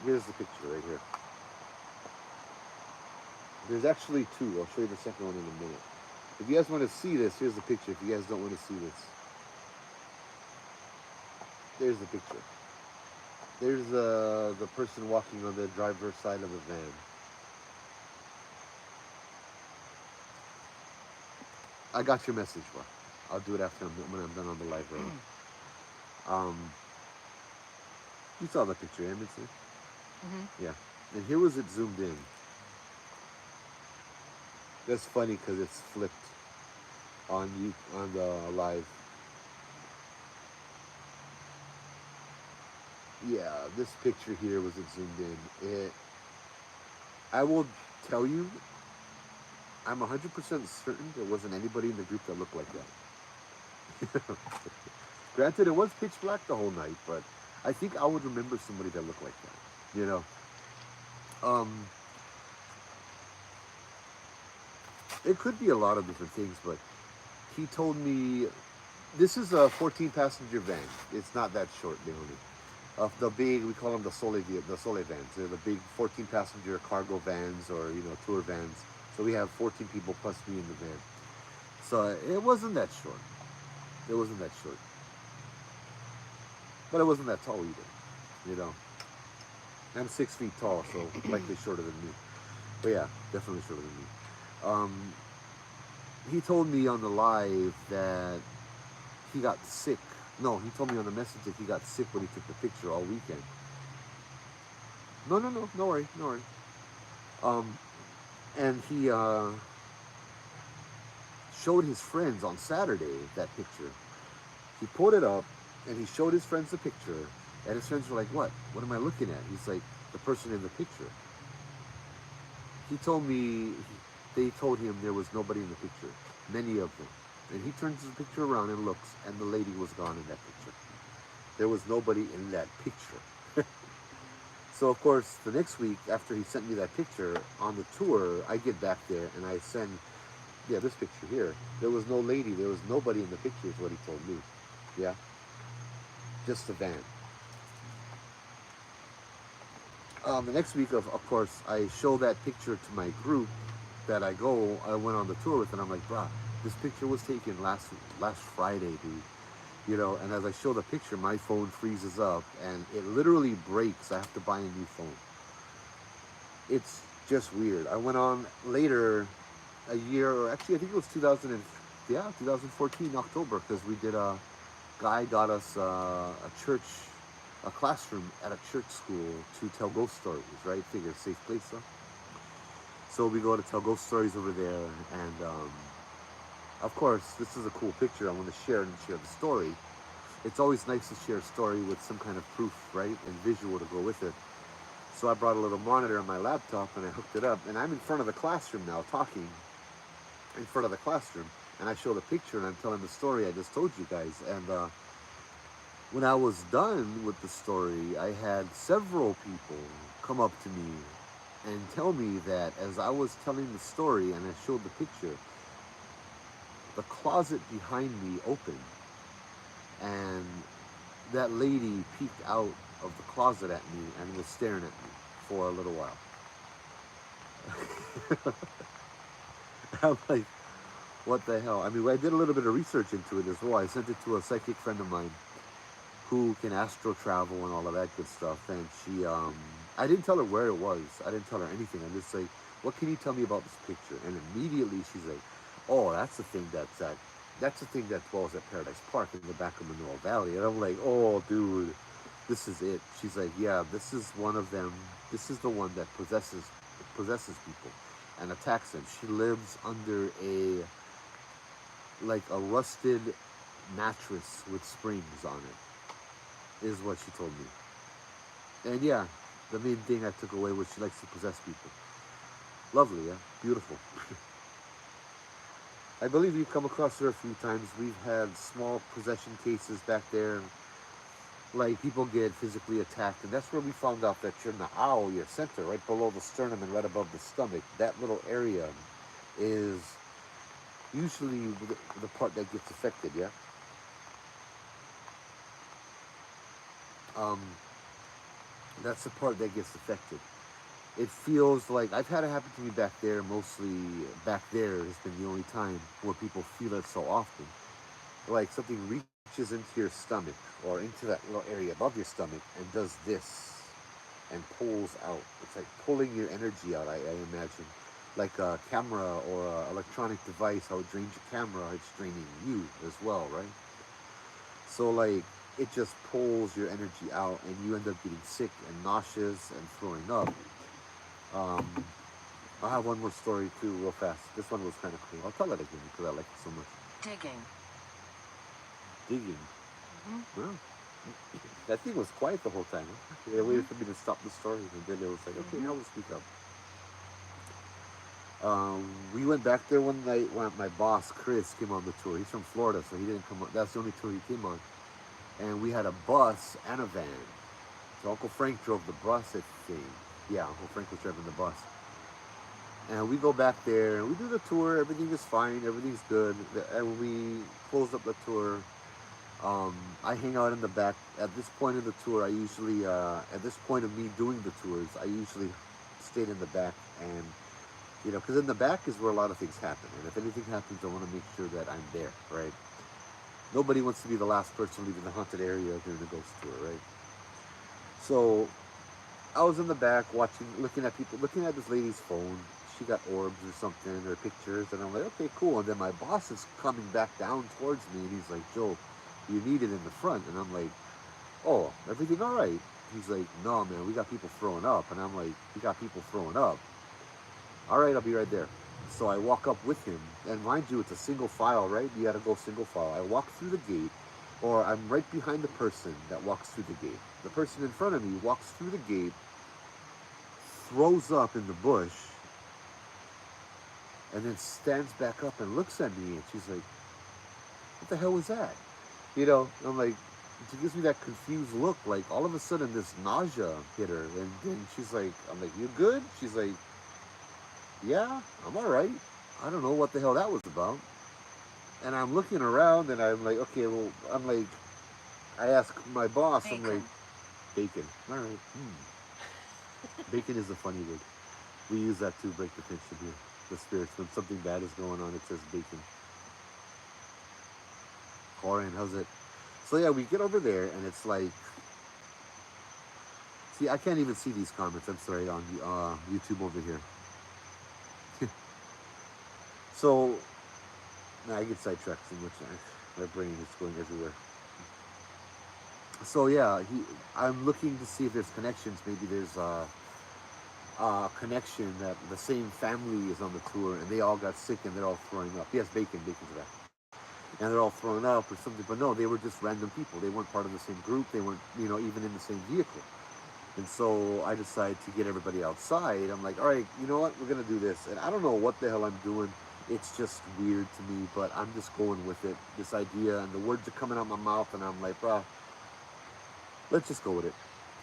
Here's the picture right here. There's actually two. I'll show you the second one in a minute. If you guys want to see this, here's the picture. If you guys don't want to see this, there's the picture. There's the person walking on the driver's side of the van. I got your message, bro. I'll do it after when I'm done on the live road. You saw the picture, Emerson? Yeah. And here was it zoomed in. That's funny because it's flipped on the live. Yeah, this picture here was it zoomed in. I will tell you, I'm 100% certain there wasn't anybody in the group that looked like that. Granted, it was pitch black the whole night, but I think I would remember somebody that looked like that, you know. It could be a lot of different things, but he told me this is a 14-passenger van. It's not that short, Leonie. The big, we call them the Sole vans. They're the big 14-passenger cargo vans or, you know, tour vans. So we have 14 people plus me in the van. So it wasn't that short. It wasn't that short. But it wasn't that tall either, you know. I'm 6 feet tall, so likely shorter than me. But yeah, definitely shorter than me. He told me on the live that he got sick. No, he told me on the message that he got sick when he took the picture all weekend. No worry. And he showed his friends on Saturday that picture. He pulled it up and he showed his friends the picture, and his friends were like, "What? What am I looking at?" He's like, "The person in the picture." He told me they told him there was nobody in the picture, many of them. And he turns the picture around and looks, and the lady was gone in that picture. There was nobody in that picture. So, of course, the next week, after he sent me that picture, on the tour, I get back there and I send, yeah, this picture here. There was no lady, there was nobody in the picture is what he told me. Yeah? Just the van. The next week, of course, I show that picture to my group that I went on the tour with, and I'm like, bruh, this picture was taken last Friday, dude. You know, and as I show the picture, my phone freezes up, and it literally breaks. I have to buy a new phone. It's just weird. I went on later, a year, or actually I think it was 2014, October, because we did guy got us a classroom at a church school to tell ghost stories, right? Figure safe place, huh? So we go to tell ghost stories over there, and of course, this is a cool picture. I want to share the story. It's always nice to share a story with some kind of proof, right? And visual to go with it. So I brought a little monitor on my laptop and I hooked it up, and I'm in front of the classroom now talking in front of the classroom, and I show the picture and I'm telling the story I just told you guys. And when I was done with the story, I had several people come up to me and tell me that as I was telling the story and I showed the picture, the closet behind me opened, and that lady peeked out of the closet at me and was staring at me for a little while. I'm like, what the hell? I mean, I did a little bit of research into it as well. I sent it to a psychic friend of mine who can astro travel and all of that good stuff, and she, I didn't tell her where it was. I didn't tell her anything. I'm just like, what can you tell me about this picture? And immediately she's like, oh, that's the thing that dwells at Paradise Park in the back of Manoa Valley. And I'm like, oh, dude, this is it. She's like, yeah, this is one of them. This is the one that possesses people and attacks them. She lives under a rusted mattress with springs on it, is what she told me. And yeah, the main thing I took away was she likes to possess people. Lovely, yeah, beautiful. I believe you've come across her a few times. We've had small possession cases back there. Like, people get physically attacked. And that's where we found out that your Nuuanu, your center, right below the sternum and right above the stomach, that little area is usually the part that gets affected, yeah? um, that's the part that gets affected. It feels like I've had it happen to me back there. Mostly back there has been the only time where people feel it so often. Like something reaches into your stomach or into that little area above your stomach and does this and pulls out. It's like pulling your energy out, I imagine. Like a camera or an electronic device, how it drains your camera, it's draining you as well, right? So, like, it just pulls your energy out and you end up getting sick and nauseous and throwing up. Um, I'll have one more story too, real fast. This one was kind of cool. I'll tell it again because I like it so much. Digging. Digging. Hmm. Well, that thing was quiet the whole time. Huh? They waited for me to stop the story, and then it was like, okay, now we'll speak up. We went back there one night when my boss Chris came on the tour. He's from Florida, so he didn't come on. That's the only tour he came on. And we had a bus and a van. So Uncle Frank drove the bus, I think. Yeah, Uncle Frank was driving the bus. And we go back there and we do the tour. Everything is fine. Everything's good. And when we closed up the tour, I hang out in the back. At this point in the tour, I usually, at this point of me doing the tours, I usually stayed in the back and, because in the back is where a lot of things happen. And if anything happens, I want to make sure that I'm there, right? Nobody wants to be the last person leaving the haunted area during the ghost tour, right? So I was in the back watching, looking at people, looking at this lady's phone. She got orbs or something or pictures, and I'm like, okay, cool. And then my boss is coming back down towards me, and he's like, Joe, you need it in the front. And I'm like, oh, everything all right? He's like, no, man, we got people throwing up. And I'm like, we got people throwing up. All right, I'll be right there. So I walk up with him, and mind you, it's a single file, right? You got to go single file. I walk through the gate, or I'm right behind the person that walks through the gate. The person in front of me walks through the gate, throws up in the bush, and then stands back up and looks at me, and she's like, what the hell was that? I'm like, she gives me that confused look, like all of a sudden this nausea hit her, and then she's like, I'm like, you good? She's like, yeah, I'm all right. I don't know what the hell that was about. And I'm looking around, and I'm like, okay, well, I'm like, I ask my boss, I'm like, Bacon. bacon. All right. Bacon is a funny word. We use that to break the tension here. The spirits, when something bad is going on, it says bacon. Corin, how's it? So yeah, we get over there, and it's like, see, I can't even see these comments. I'm sorry, on YouTube over here. So, now I get sidetracked so much. My brain is going everywhere. So yeah, I'm looking to see if there's connections. Maybe there's connection that the same family is on the tour and they all got sick and they're all throwing up. Yes, bacon's back. And they're all throwing up or something. But no, they were just random people. They weren't part of the same group. They weren't, even in the same vehicle. And so I decided to get everybody outside. I'm like, all right, you know what? We're going to do this. And I don't know what the hell I'm doing. It's just weird to me, but I'm just going with it. This idea, and the words are coming out my mouth, and I'm like, bro, let's just go with it.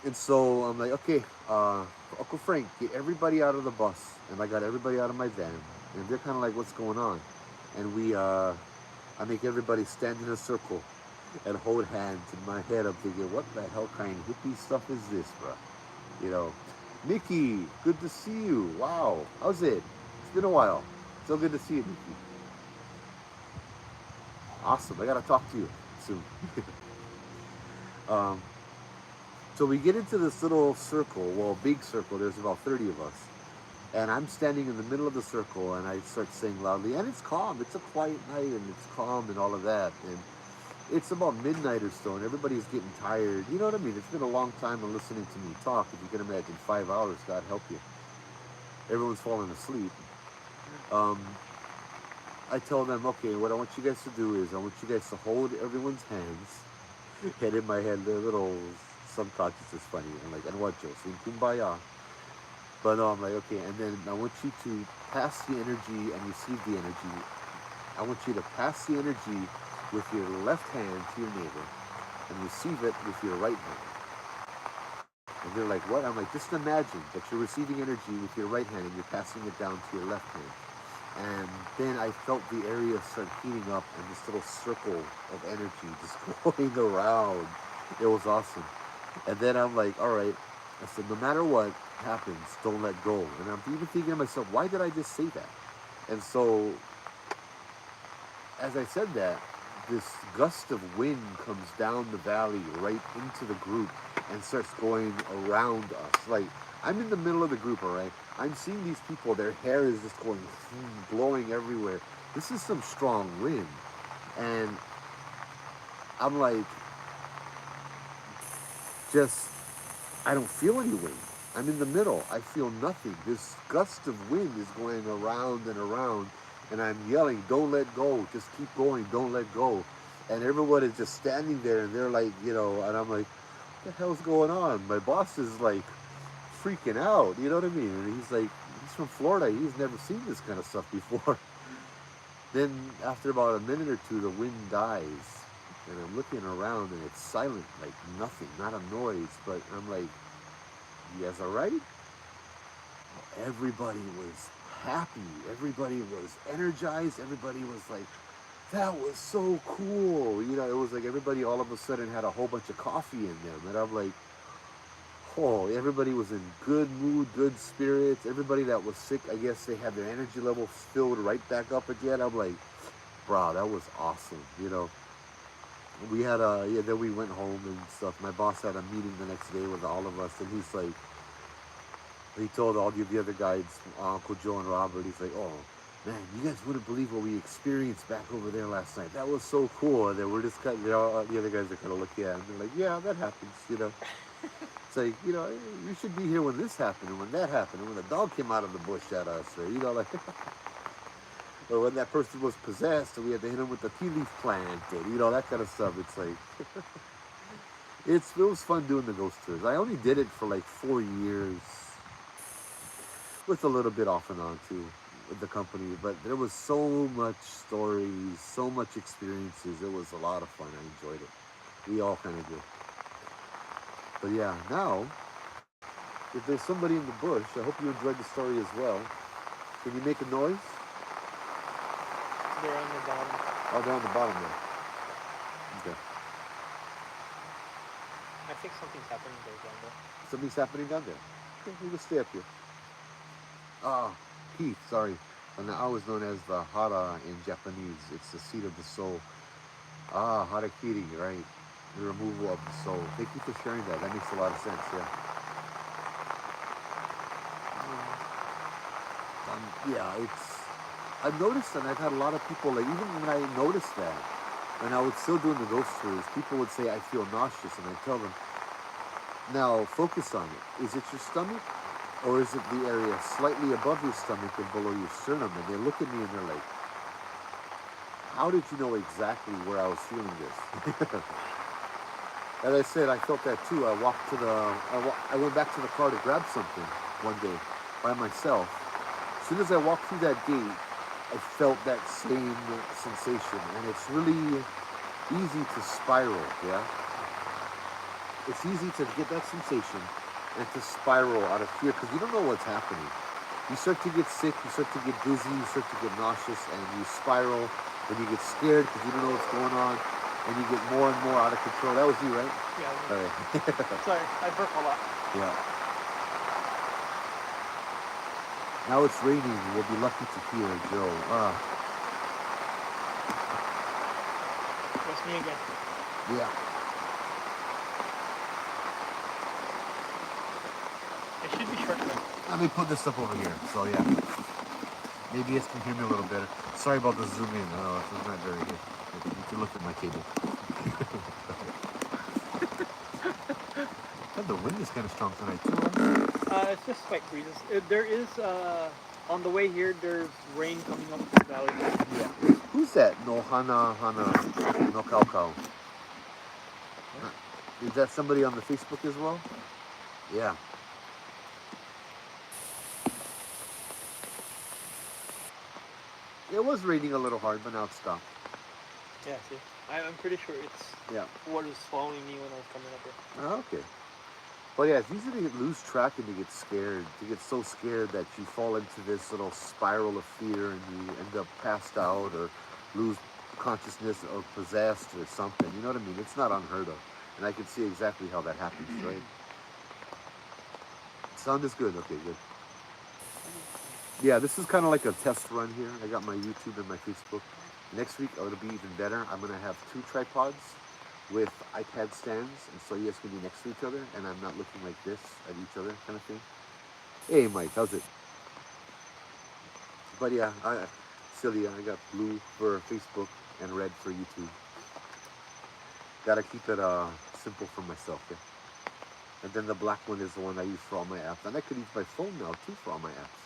And so I'm like, okay, Uncle Frank, get everybody out of the bus. And I got everybody out of my van. And they're kind of like, what's going on? And I make everybody stand in a circle and hold hands. In my head, I'm thinking, what the hell kind of hippie stuff is this, bro? Mickey, good to see you. Wow, how's it? It's been a while. So good to see you, Mickey. Awesome, I gotta talk to you soon. um, so we get into this little circle, well, big circle, there's about 30 of us. And I'm standing in the middle of the circle and I start saying loudly, and it's calm, it's a quiet night and it's calm and all of that. And it's about midnight or so and everybody's getting tired. You know what I mean? It's been a long time of listening to me talk. If you can imagine 5 hours, God help you. Everyone's falling asleep. I tell them, okay, what I want you guys to do is I want you guys to hold everyone's hands. And in my head, the little subconscious is funny. I'm like, and what, Joe? Sing kumbaya. But no, I'm like, okay, and then I want you to pass the energy and receive the energy. I want you to pass the energy with your left hand to your neighbor and receive it with your right hand. And they're like, what? I'm like, just imagine that you're receiving energy with your right hand and you're passing it down to your left hand. And then I felt the area start heating up and this little circle of energy just going around. It was awesome. And then I'm like, all right. I said, no matter what happens, don't let go. And I'm even thinking to myself, why did I just say that? And so, as I said that, this gust of wind comes down the valley right into the group and starts going around us. Like, I'm in the middle of the group, all right? I'm seeing these people, their hair is just going, blowing everywhere. This is some strong wind. And I'm like, just, I don't feel any wind. I'm in the middle. I feel nothing. This gust of wind is going around and around, and I'm yelling, don't let go. Just keep going. Don't let go. And everyone is just standing there, and they're like, you know, and I'm like, what the hell's going on? My boss is like freaking out. You know what I mean? And he's like, he's from Florida. He's never seen this kind of stuff before. Then after about a minute or two, the wind dies. And I'm looking around, and it's silent, like nothing, not a noise. But I'm like, you guys all right? Everybody was happy. Everybody was energized. Everybody was like, that was so cool. You know, it was like everybody all of a sudden had a whole bunch of coffee in them. And I'm like, oh, everybody was in good mood, good spirits. Everybody that was sick, I guess they had their energy levels filled right back up again. I'm like, bro, that was awesome. You know, we had then we went home and stuff. My boss had a meeting the next day with all of us, and he's like, he told all the other guys, Uncle Joe and Robert, he's like, oh, man, you guys wouldn't believe what we experienced back over there last night. That was so cool. And then we're just kind of, you know, the other guys are kind of looking at him. They're like, yeah, that happens, you know. It's like, you know, you should be here when this happened and when that happened and when the dog came out of the bush at us, or, you know, like, or when that person was possessed and we had to hit him with the tea leaf plant, and, you know, that kind of stuff. It's like, it was fun doing the ghost tours. I only did it for like 4 years, with a little bit off and on too with the company, but there was so much stories, so much experiences. It was a lot of fun. I enjoyed it. We all kind of did. But yeah, now, if there's somebody in the bush, I hope you enjoyed the story as well. Can you make a noise? They're on the bottom. Oh, they're on the bottom there. Okay. I think something's happening there, down there. Something's happening down there. Okay, we will stay up here. Ah, Heath, sorry. And I was known as the hara in Japanese. It's the seat of the soul. Ah, harakiri, right? The removal of the soul. Thank you for sharing that. That makes a lot of sense, yeah. Yeah, I've noticed, and I've had a lot of people, like, even when I noticed that, when I was still doing the ghost tours, people would say, I feel nauseous, and I tell them, now, focus on it. Is it your stomach? Or is it the area slightly above your stomach and below your sternum? And they look at me and they're like, how did you know exactly where I was feeling this? As I said, I felt that too. I went back to the car to grab something one day by myself. As soon as I walked through that gate, I felt that same sensation. And it's really easy to spiral, yeah? It's easy to get that sensation and to spiral out of fear because you don't know what's happening. You start to get sick, you start to get dizzy, you start to get nauseous, and you spiral, and you get scared because you don't know what's going on, and you get more and more out of control. That was you, right? Yeah. All right. Sorry, I burp a lot. Yeah. Now it's raining. We'll be lucky to hear Joe. That's me again. Yeah. It should be short now. Let me put this stuff over here. So yeah, maybe you can hear me a little better. Sorry about the zoom in. It's not very good. You can look at my cable. And the wind is kind of strong tonight too. Huh? It's just slight breezes. There is, on the way here, there's rain coming up the valley. Yeah. Who's that? No Hana no Kaukau. Is that somebody on the Facebook as well? Yeah. It was raining a little hard, but now it stopped. Yeah, see? I'm pretty sure it's what was following me when I was coming up here. Oh, okay. But yeah, it's easy to lose track and to get scared. To get so scared that you fall into this little spiral of fear and you end up passed out or lose consciousness or possessed or something. You know what I mean? It's not unheard of. And I can see exactly how that happens, right? Sound is good. Okay, good. Yeah, this is kind of like a test run here. I got my YouTube and my Facebook. Next week, it'll be even better. I'm going to have 2 tripods with iPad stands. And so you guys can be next to each other. And I'm not looking like this at each other kind of thing. Hey, Mike, how's it? But yeah, Celia, I got blue for Facebook and red for YouTube. Gotta keep it simple for myself, yeah. And then the black one is the one I use for all my apps. And I could use my phone now too for all my apps.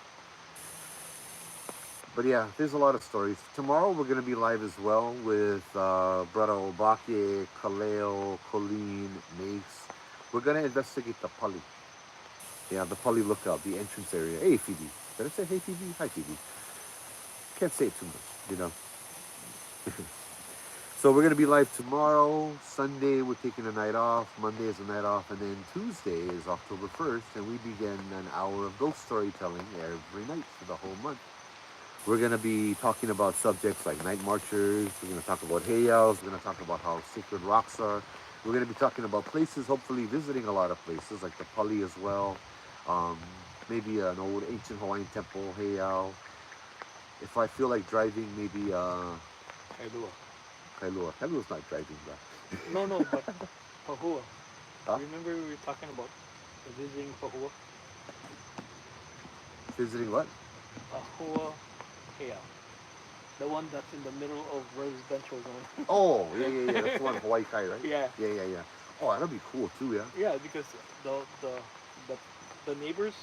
But yeah, there's a lot of stories. Tomorrow we're gonna be live as well with Brother Obake, Kaleo, Colleen, Mace. We're gonna investigate the Pali. Yeah, the Pali lookout, the entrance area. Hey Phoebe. Did I say hey Phoebe? Hi Phoebe. Can't say it too much, you know. So we're gonna be live tomorrow. Sunday we're taking a night off. Monday is a night off, and then Tuesday is October 1st, and we begin an hour of ghost storytelling every night for the whole month. We're gonna be talking about subjects like night marchers. We're gonna talk about heiaus. We're gonna talk about how sacred rocks are. We're gonna be talking about places, hopefully visiting a lot of places like the Pali as well. Um, Maybe an old ancient Hawaiian temple, heiau. If I feel like driving, maybe Kailua. Kailua. Kailua's not driving, bro. No, but Pahua. Huh? Remember we were talking about visiting Pahua? Visiting what? Pahua Heiau. The one that's in the middle of residential zone. Oh, yeah. That's the one Hawaii Kai, right? Yeah. Yeah. Oh, that'll be cool too, yeah. Yeah, because the the neighbors,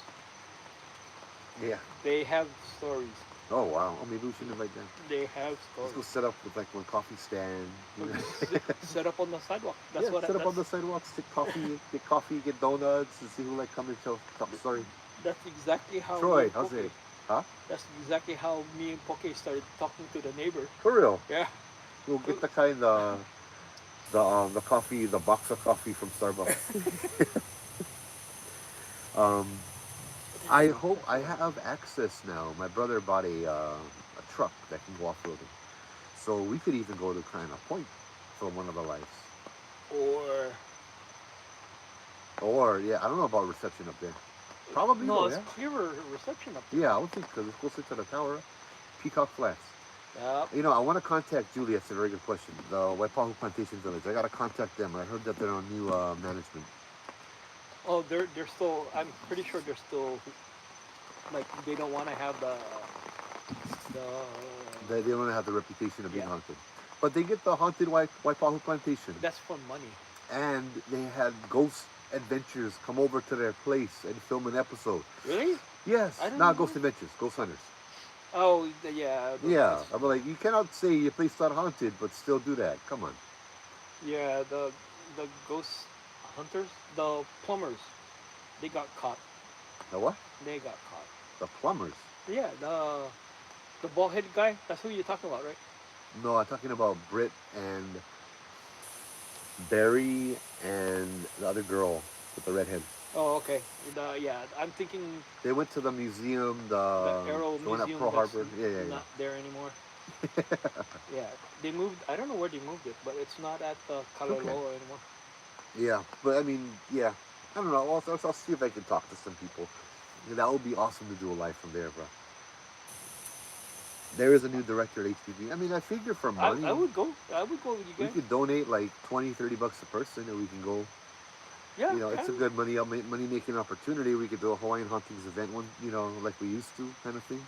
Yeah. they have stories. Oh wow. Oh, maybe we should invite them. They have Let's go stories. set up with like one coffee stand. You know? Set up on the sidewalk. That's Yeah, what. set up on the sidewalks, get coffee, get donuts, and see who like come and tell the story. That's exactly how. Troy, me and how's Poke- it? Huh? That's exactly how me and Poke started talking to the neighbor. For real? Yeah. We'll get the kind the coffee, the box of coffee from Starbucks. um, I hope I have access now. My brother bought a truck that can go off roading, so we could even go to kind of point for one of the lives. Or yeah, I don't know about reception up there. Probably No, though, it's yeah. clearer reception up there. Yeah, I would think because it's closer to the tower. Peacock Flats. Yeah. You know, I want to contact Julie. That's a very good question. The Waipahu Plantation Village. I got to contact them. I heard that they're on new management. Oh, they're still. I'm pretty sure they're still. Like they don't want to have the. They don't have the reputation of being Yeah. haunted. But they get the haunted Waipahu Plantation. That's for money. And they had ghost adventures come over to their place and film an episode. Really? Yes, I don't not know. Ghost Adventures, Ghost Hunters. Oh, yeah. Yeah, I'm like, you cannot say your place not haunted, but still do that. Come on. Yeah, the ghost hunters, the plumbers, they got caught. The what? They got caught. The plumbers. Yeah, the bald headed guy. That's who you're talking about, right? No, I'm talking about Britt and Barry and the other girl with the red head. Oh, okay. I'm thinking They went to the museum, the Arrow the one at Museum Pearl that's Harbor. Yeah. not there anymore. Yeah, they moved. I don't know where they moved it, but it's not at the Kalaloa anymore. Yeah, but I mean, yeah. I don't know. I'll see if I can talk to some people. That would be awesome to do a live from there, bro. There is a new director at HPV. I mean, I figure for money, I would go. I would go with you we guys. could donate like $20-30 a person, and we can go. Yeah, You know, it's a good money making opportunity. We could do a Hawaiian Hauntings event one, you know, like we used to, kind of thing.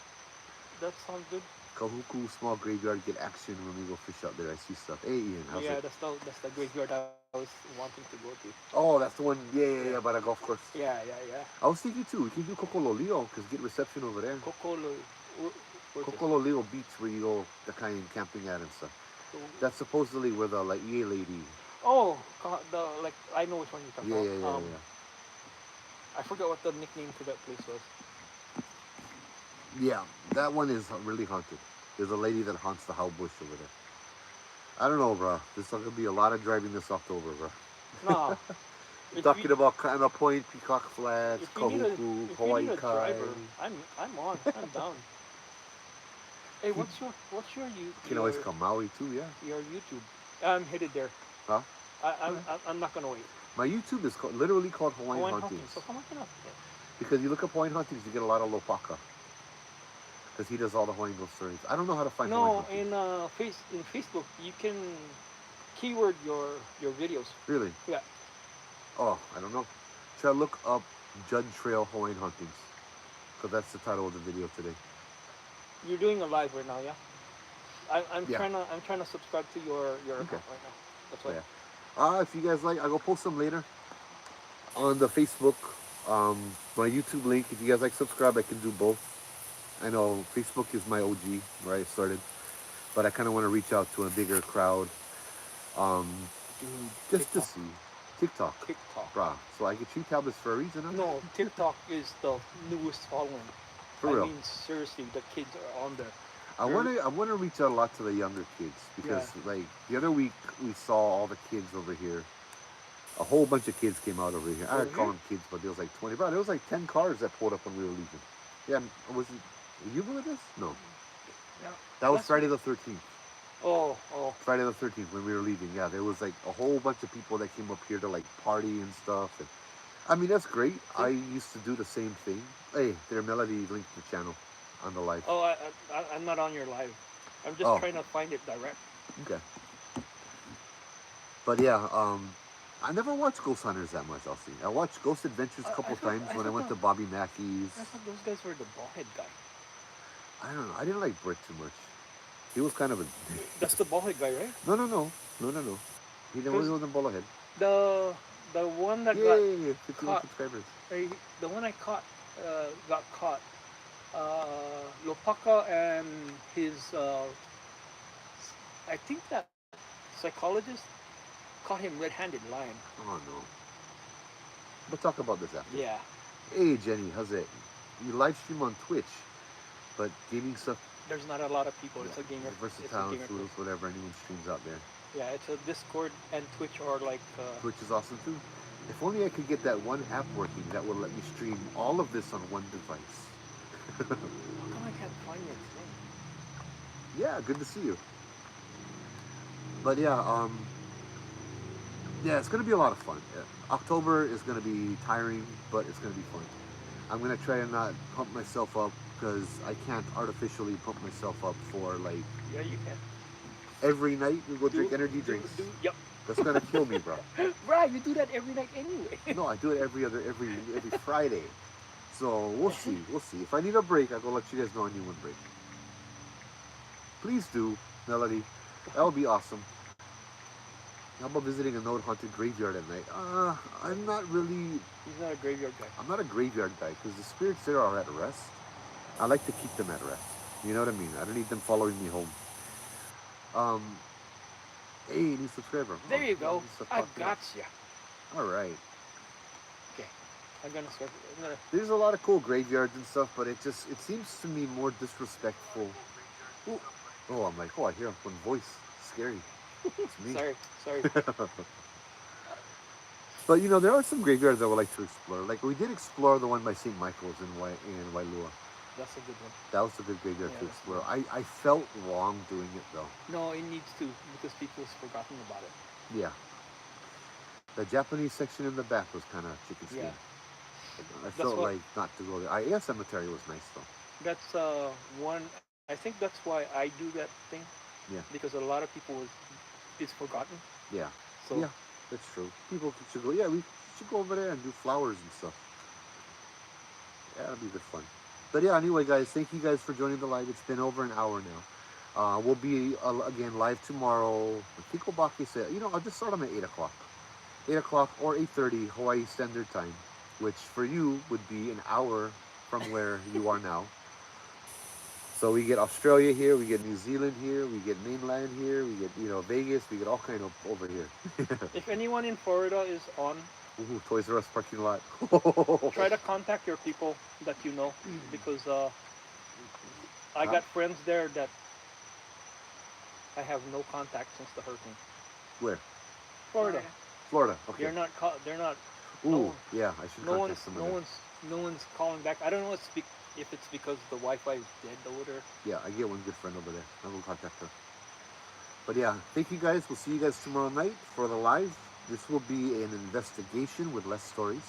That sounds good. Kahuku small graveyard, get action when we go fish out there. I see stuff. Hey Ian, how's Yeah, it? that's the graveyard I was wanting to go to. Oh, that's the one. Yeah, by the golf course. Yeah. I was thinking too. We can do Kokololeo because get reception over there. Kokolo. Where's it? Kokololeo Beach, where you go the kind of camping at and stuff. That's supposedly where the like EA lady. Oh, like I know which one you're talking Yeah, about. yeah. I forgot what the nickname for that place was. Yeah, that one is really haunted. There's a lady that haunts the How Bush over there. I don't know, bro. There's going to be a lot of driving this October, bro. No. Talking about Kana Point, Peacock Flats, If you need Kahuku, a Hawaii Kai. driver, I'm on. I'm down. Hey, what's your You can always come Maui too, yeah. your YouTube? I'm headed there. Huh? I'm not gonna wait. My YouTube is literally called Hawaiian Hawaiian Hauntings. Hauntings. So come on, Because you look up Hawaiian Hauntings, you get a lot of Lopaka. Because he does all the Hawaiian ghost stories. I don't know how to find Hawaiian No, Hauntings. in Facebook you can keyword your videos. Really? Yeah. Oh, I don't know. Should I look up Judd Trail Hawaiian Hauntings? Because that's the title of the video today. You're doing a live right now, yeah? I'm Yeah. trying to subscribe to your Okay. account right now. That's why. Yeah. If you guys like, I'll go post them later on the Facebook. My YouTube link. If you guys like subscribe, I can do both. I know Facebook is my OG where I started, but I kind of want to reach out to a bigger crowd. Um, Dude, just TikTok. to see TikTok, TikTok. bruh. So I get 3 tablets for a reason. Huh? No, TikTok is the newest following. For I real. mean, seriously, the kids are on there. I want to reach out a lot to the younger kids because like the other week we saw all the kids over here. A whole bunch of kids came out over here. I Over would call here? them kids, but there was like 20. Bro, there was like 10 cars that pulled up when we were leaving. Yeah, was it? Were you with us? No. No. That was Last Friday the 13th. Oh. Friday the 13th when we were leaving. Yeah, there was like a whole bunch of people that came up here to like party and stuff. And I mean, that's great. I used to do the same thing. Hey, their Melody linked the channel on the live. Oh, I'm not on your live. I'm just Oh. trying to find it direct. Okay. But yeah, I never watched Ghost Hunters that much, I'll see. I watched Ghost Adventures a couple times when I went to Bobby Mackey's. I thought those guys were the ballhead guy. I don't know. I didn't like Britt too much. He was kind of a... That's the ballhead guy, right? No. He wasn't Bullhead. The one that Yeah, 51 caught. subscribers. The one I caught got caught. Lopaka and his I think that psychologist caught him red-handed lying. Oh, no. We'll talk about this after. Yeah. Hey, Jenny, how's it? You live stream on Twitch, but gaming stuff... There's not a lot of people. It's a gamer. Versatile, it's a gamer. Tools, whatever, anyone streams out there. Yeah, it's a Discord and Twitch are like. Twitch is awesome too. If only I could get that one app working that would let me stream all of this on one device. How come I can't find your thing? Yeah, good to see you. But yeah, it's gonna be a lot of fun. October is gonna be tiring, but it's gonna be fun. I'm gonna try to not pump myself up because I can't artificially pump myself up for like Yeah, you can. every night we go drink energy drinks. Yep. That's gonna kill me, bro. Right, you do that every night anyway. No, I do it every Friday. So we'll see. If I need a break, I'll go let you guys know I need one break. Please do, Melody. That would be awesome. How about visiting a known haunted graveyard at night? I'm not really... He's not a graveyard guy. I'm not a graveyard guy because the spirits there are at rest. I like to keep them at rest. You know what I mean? I don't need them following me home. Hey, new subscriber. There you go. I got gotcha. All right. Okay. I'm gonna start. There's a lot of cool graveyards and stuff, but it seems to me more disrespectful. Ooh. Oh, I'm like, I hear one voice. Scary. It's me. Sorry. But you know, there are some graveyards I would like to explore. Like we did explore the one by St. Michael's in Wailua. That's a good one. That was a good graveyard to Yeah. explore. I felt wrong doing it though. No, it needs to because people's forgotten about it. Yeah. The Japanese section in the back was kind of chicken skin. Yeah. I felt like not to go there. Aia Cemetery was nice though. That's one. I think that's why I do that thing. Yeah. Because a lot of people is forgotten. Yeah. So Yeah, that's true. People should go. Yeah, we should go over there and do flowers and stuff. Yeah, that'll be good fun. But yeah, anyway, guys, thank you guys for joining the live. It's been over an hour now. We'll be again live tomorrow. Kiko Baki said, I'll just start them at 8 o'clock. 8 o'clock or 8:30 Hawaii Standard Time, which for you would be an hour from where you are now. So we get Australia here, we get New Zealand here, we get mainland here, we get Vegas, we get all kind of over here. if anyone in Florida is on, Ooh, Toys R Us parking lot. try to contact your people that you know because I got friends there that I have no contact since the hurricane. Where? Florida. Florida. Okay. They're not. Ooh, yeah, I should No contact some of them. no one's calling back. I don't know if it's because the Wi-Fi is dead over there. Yeah, I get one good friend over there. I will contact her. But yeah, thank you guys. We'll see you guys tomorrow night for the live. This will be an investigation with less stories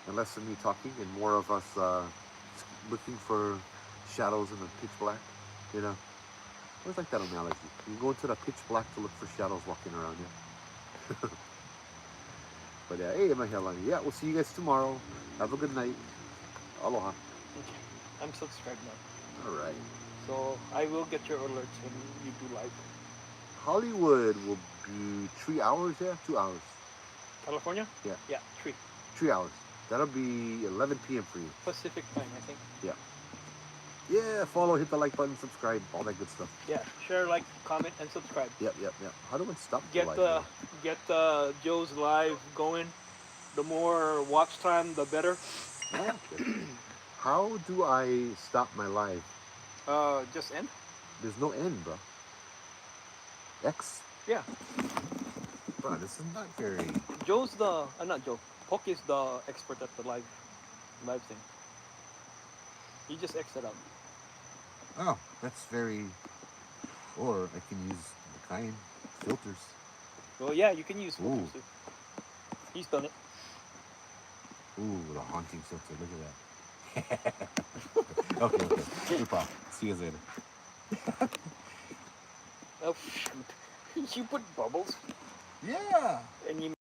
and less of me talking and more of us looking for shadows in the pitch black. You know, I always like that analogy. You go into the pitch black to look for shadows walking around you. But yeah, hey, Mahilani. Yeah, we'll see you guys tomorrow. Have a good night. Aloha. Okay. I'm subscribed now. All right. So I will get your alerts when you do live. Hollywood will be 3 hours, yeah? 2 hours. California? Yeah. Yeah, 3. 3 hours. That'll be 11 p.m. for you. Pacific time, I think. Yeah. Yeah, follow, hit the like button, subscribe, all that good stuff. Yeah, share, like, comment, and subscribe. Yep. How do I stop the Get live? the get Joe's live going. The more watch time, the better. Yeah, okay. How do I stop my live? Just end. There's no end, bro. X? Yeah. Bro, this is not very... Joe's the not Joe. Poke is the expert at the live thing. You just exit out. Oh, that's very... Or I can use the kind filters. Well, yeah, you can use filters Ooh. too. He's done it. Ooh, the haunting filter. Look at that. Okay. No problem. See you guys later. Oh shoot! You put bubbles Yeah. and you